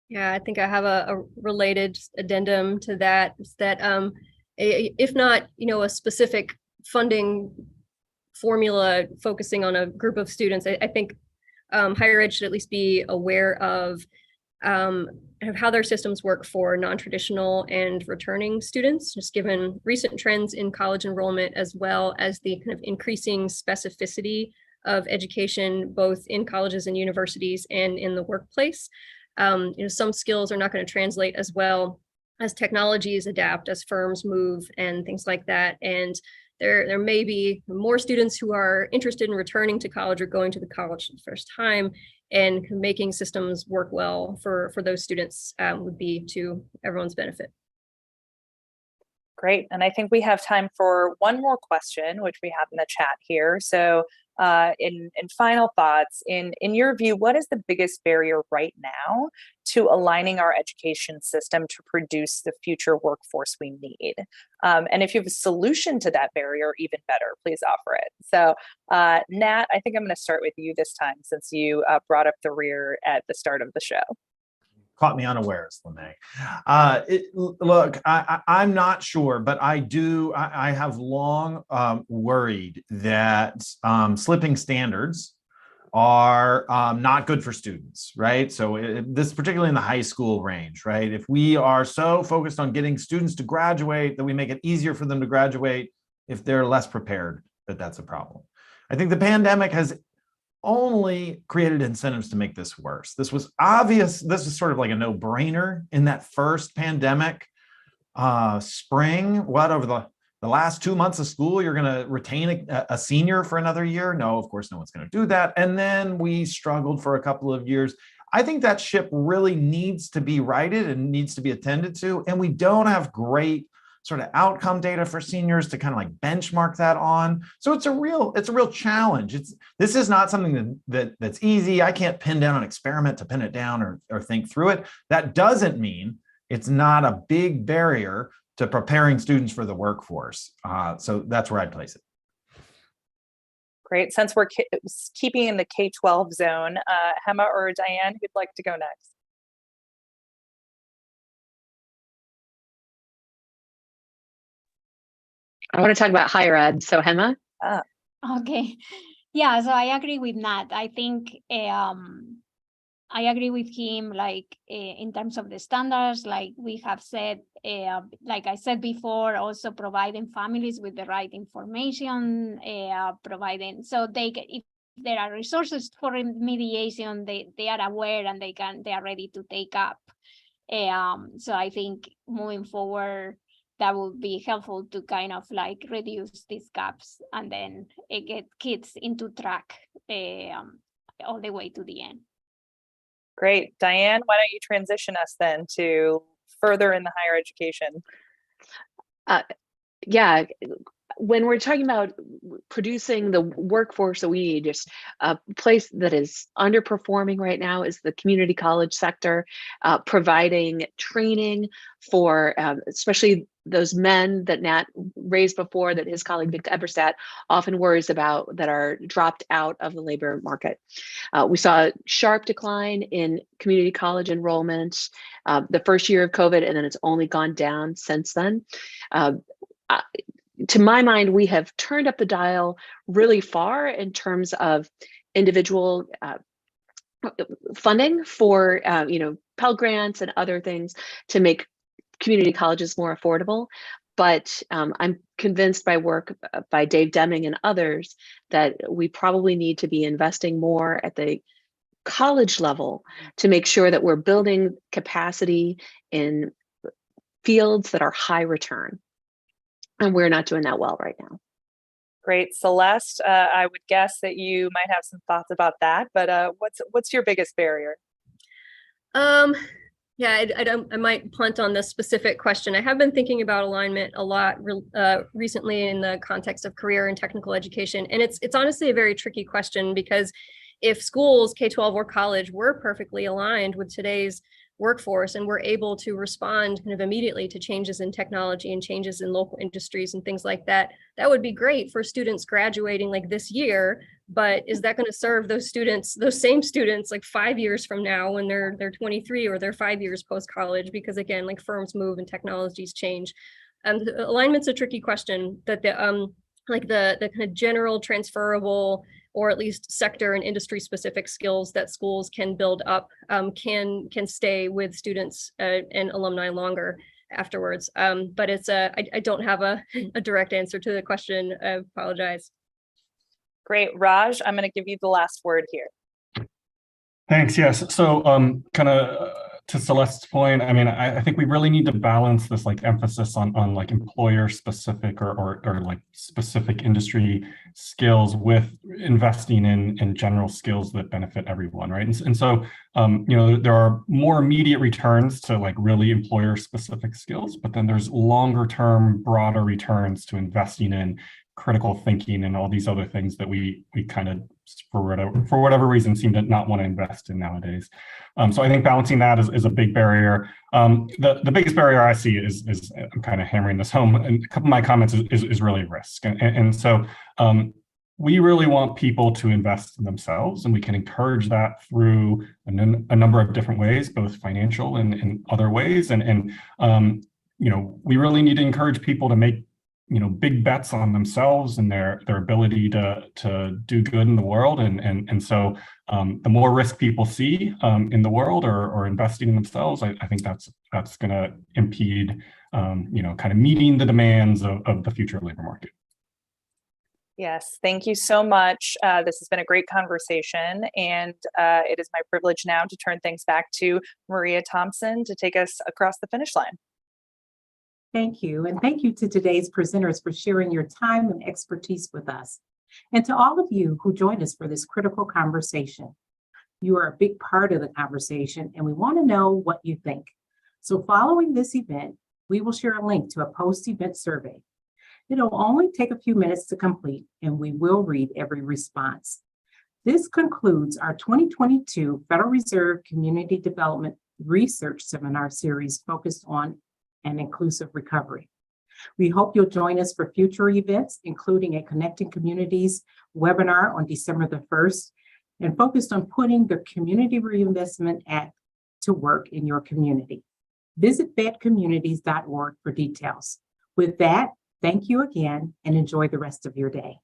Speaker 6: Yeah, I think I have a related addendum to that. Is that if not, a specific funding formula focusing on a group of students, I think higher ed should at least be aware of how their systems work for non-traditional and returning students, just given recent trends in college enrollment, as well as the kind of increasing specificity of education, both in colleges and universities and in the workplace. Some skills are not going to translate as well as technologies adapt, as firms move and things like that. And there may be more students who are interested in returning to college or going to the college for the first time, and making systems work well for those students would be to everyone's benefit.
Speaker 3: Great. And I think we have time for one more question, which we have in the chat here. So in final thoughts, in your view, what is the biggest barrier right now to aligning our education system to produce the future workforce we need? And if you have a solution to that barrier, even better, please offer it. So Nat, I think I'm going to start with you this time, since you brought up the rear at the start of the show.
Speaker 8: Caught me unawares, Lene. Look, I'm not sure, but I have long worried that slipping standards are not good for students, right? So this particularly in the high school range, right? If we are so focused on getting students to graduate that we make it easier for them to graduate, if they're less prepared, that's a problem. I think the pandemic has only created incentives to make this worse. This was obvious. This is sort of like a no-brainer in that first pandemic spring. Over the last 2 months of school, you're going to retain a senior for another year? No, of course, no one's going to do that. And then we struggled for a couple of years. I think that ship really needs to be righted and needs to be attended to. And we don't have great sort of outcome data for seniors to kind of like benchmark that on. So it's a real challenge. This is not something that's easy. I can't pin down an experiment to pin it down or think through it. That doesn't mean it's not a big barrier to preparing students for the workforce. So that's where I'd place it.
Speaker 3: Great. Since we're keeping in the K-12 zone, Hema or Diane, who'd like to go next?
Speaker 5: I want to talk about higher ed. So Hema.
Speaker 4: Okay. Yeah, so I agree with Nat. I think I agree with him, like in terms of the standards, like we have said, like I said before, also providing families with the right information, providing so if there are resources for remediation, they are aware and they are ready to take up. So I think moving forward, that would be helpful to kind of like reduce these gaps and then get kids into track all the way to the end.
Speaker 3: Great. Diane, why don't you transition us then to further in the higher education?
Speaker 5: Yeah, when we're talking about producing the workforce that we need, just a place that is underperforming right now is the community college sector, providing training for especially those men that Nat raised before, that his colleague Vic Eberstadt often worries about, that are dropped out of the labor market. We saw a sharp decline in community college enrollment the first year of COVID, and then it's only gone down since then. To my mind, we have turned up the dial really far in terms of individual funding for Pell Grants and other things to make community colleges more affordable. But I'm convinced by work by Dave Deming and others that we probably need to be investing more at the college level to make sure that we're building capacity in fields that are high return. And we're not doing that well right now.
Speaker 3: Great. Celeste, I would guess that you might have some thoughts about that, but what's your biggest barrier?
Speaker 6: Yeah, I might punt on this specific question. I have been thinking about alignment a lot recently in the context of career and technical education. And it's honestly a very tricky question, because if schools, K-12 or college, were perfectly aligned with today's workforce and we're able to respond kind of immediately to changes in technology and changes in local industries and things like that, that would be great for students graduating like this year. But is that going to serve those students, those same students, like 5 years from now when they're 23, or they're 5 years post-college? Because again, like firms move and technologies change. Alignment's a tricky question. That the kind of general transferable, or at least sector and industry specific skills that schools can build up can stay with students and alumni longer afterwards. But it's I don't have a direct answer to the question. I apologize.
Speaker 3: Great. Raj, I'm going to give you the last word here.
Speaker 7: Thanks. Yes. So kind of to Celeste's point, I mean, I think we really need to balance this like emphasis on like employer specific or like specific industry skills with investing in general skills that benefit everyone, right? And so, there are more immediate returns to like really employer specific skills, but then there's longer term, broader returns to investing in critical thinking and all these other things that we kind of, for whatever reason, seem to not want to invest in nowadays. So I think balancing that is a big barrier. The biggest barrier I see is I'm kind of hammering this home, and a couple of my comments is really risk. And so we really want people to invest in themselves, and we can encourage that through a number of different ways, both financial and other ways. And we really need to encourage people to make big bets on themselves and their ability to do good in the world. And so the more risk people see in the world or investing in themselves, I think that's going to impede, kind of meeting the demands of the future labor market.
Speaker 3: Yes, thank you so much. This has been a great conversation, and it is my privilege now to turn things back to Maria Thompson to take us across the finish line.
Speaker 1: Thank you. And thank you to today's presenters for sharing your time and expertise with us. And to all of you who joined us for this critical conversation. You are a big part of the conversation, and we want to know what you think. So following this event, we will share a link to a post-event survey. It'll only take a few minutes to complete, and we will read every response. This concludes our 2022 Federal Reserve Community Development Research Seminar Series focused on an inclusive recovery. We hope you'll join us for future events, including a Connecting Communities webinar on December the 1st, and focused on putting the Community Reinvestment Act to work in your community. Visit fedcommunities.org for details. With that, thank you again and enjoy the rest of your day.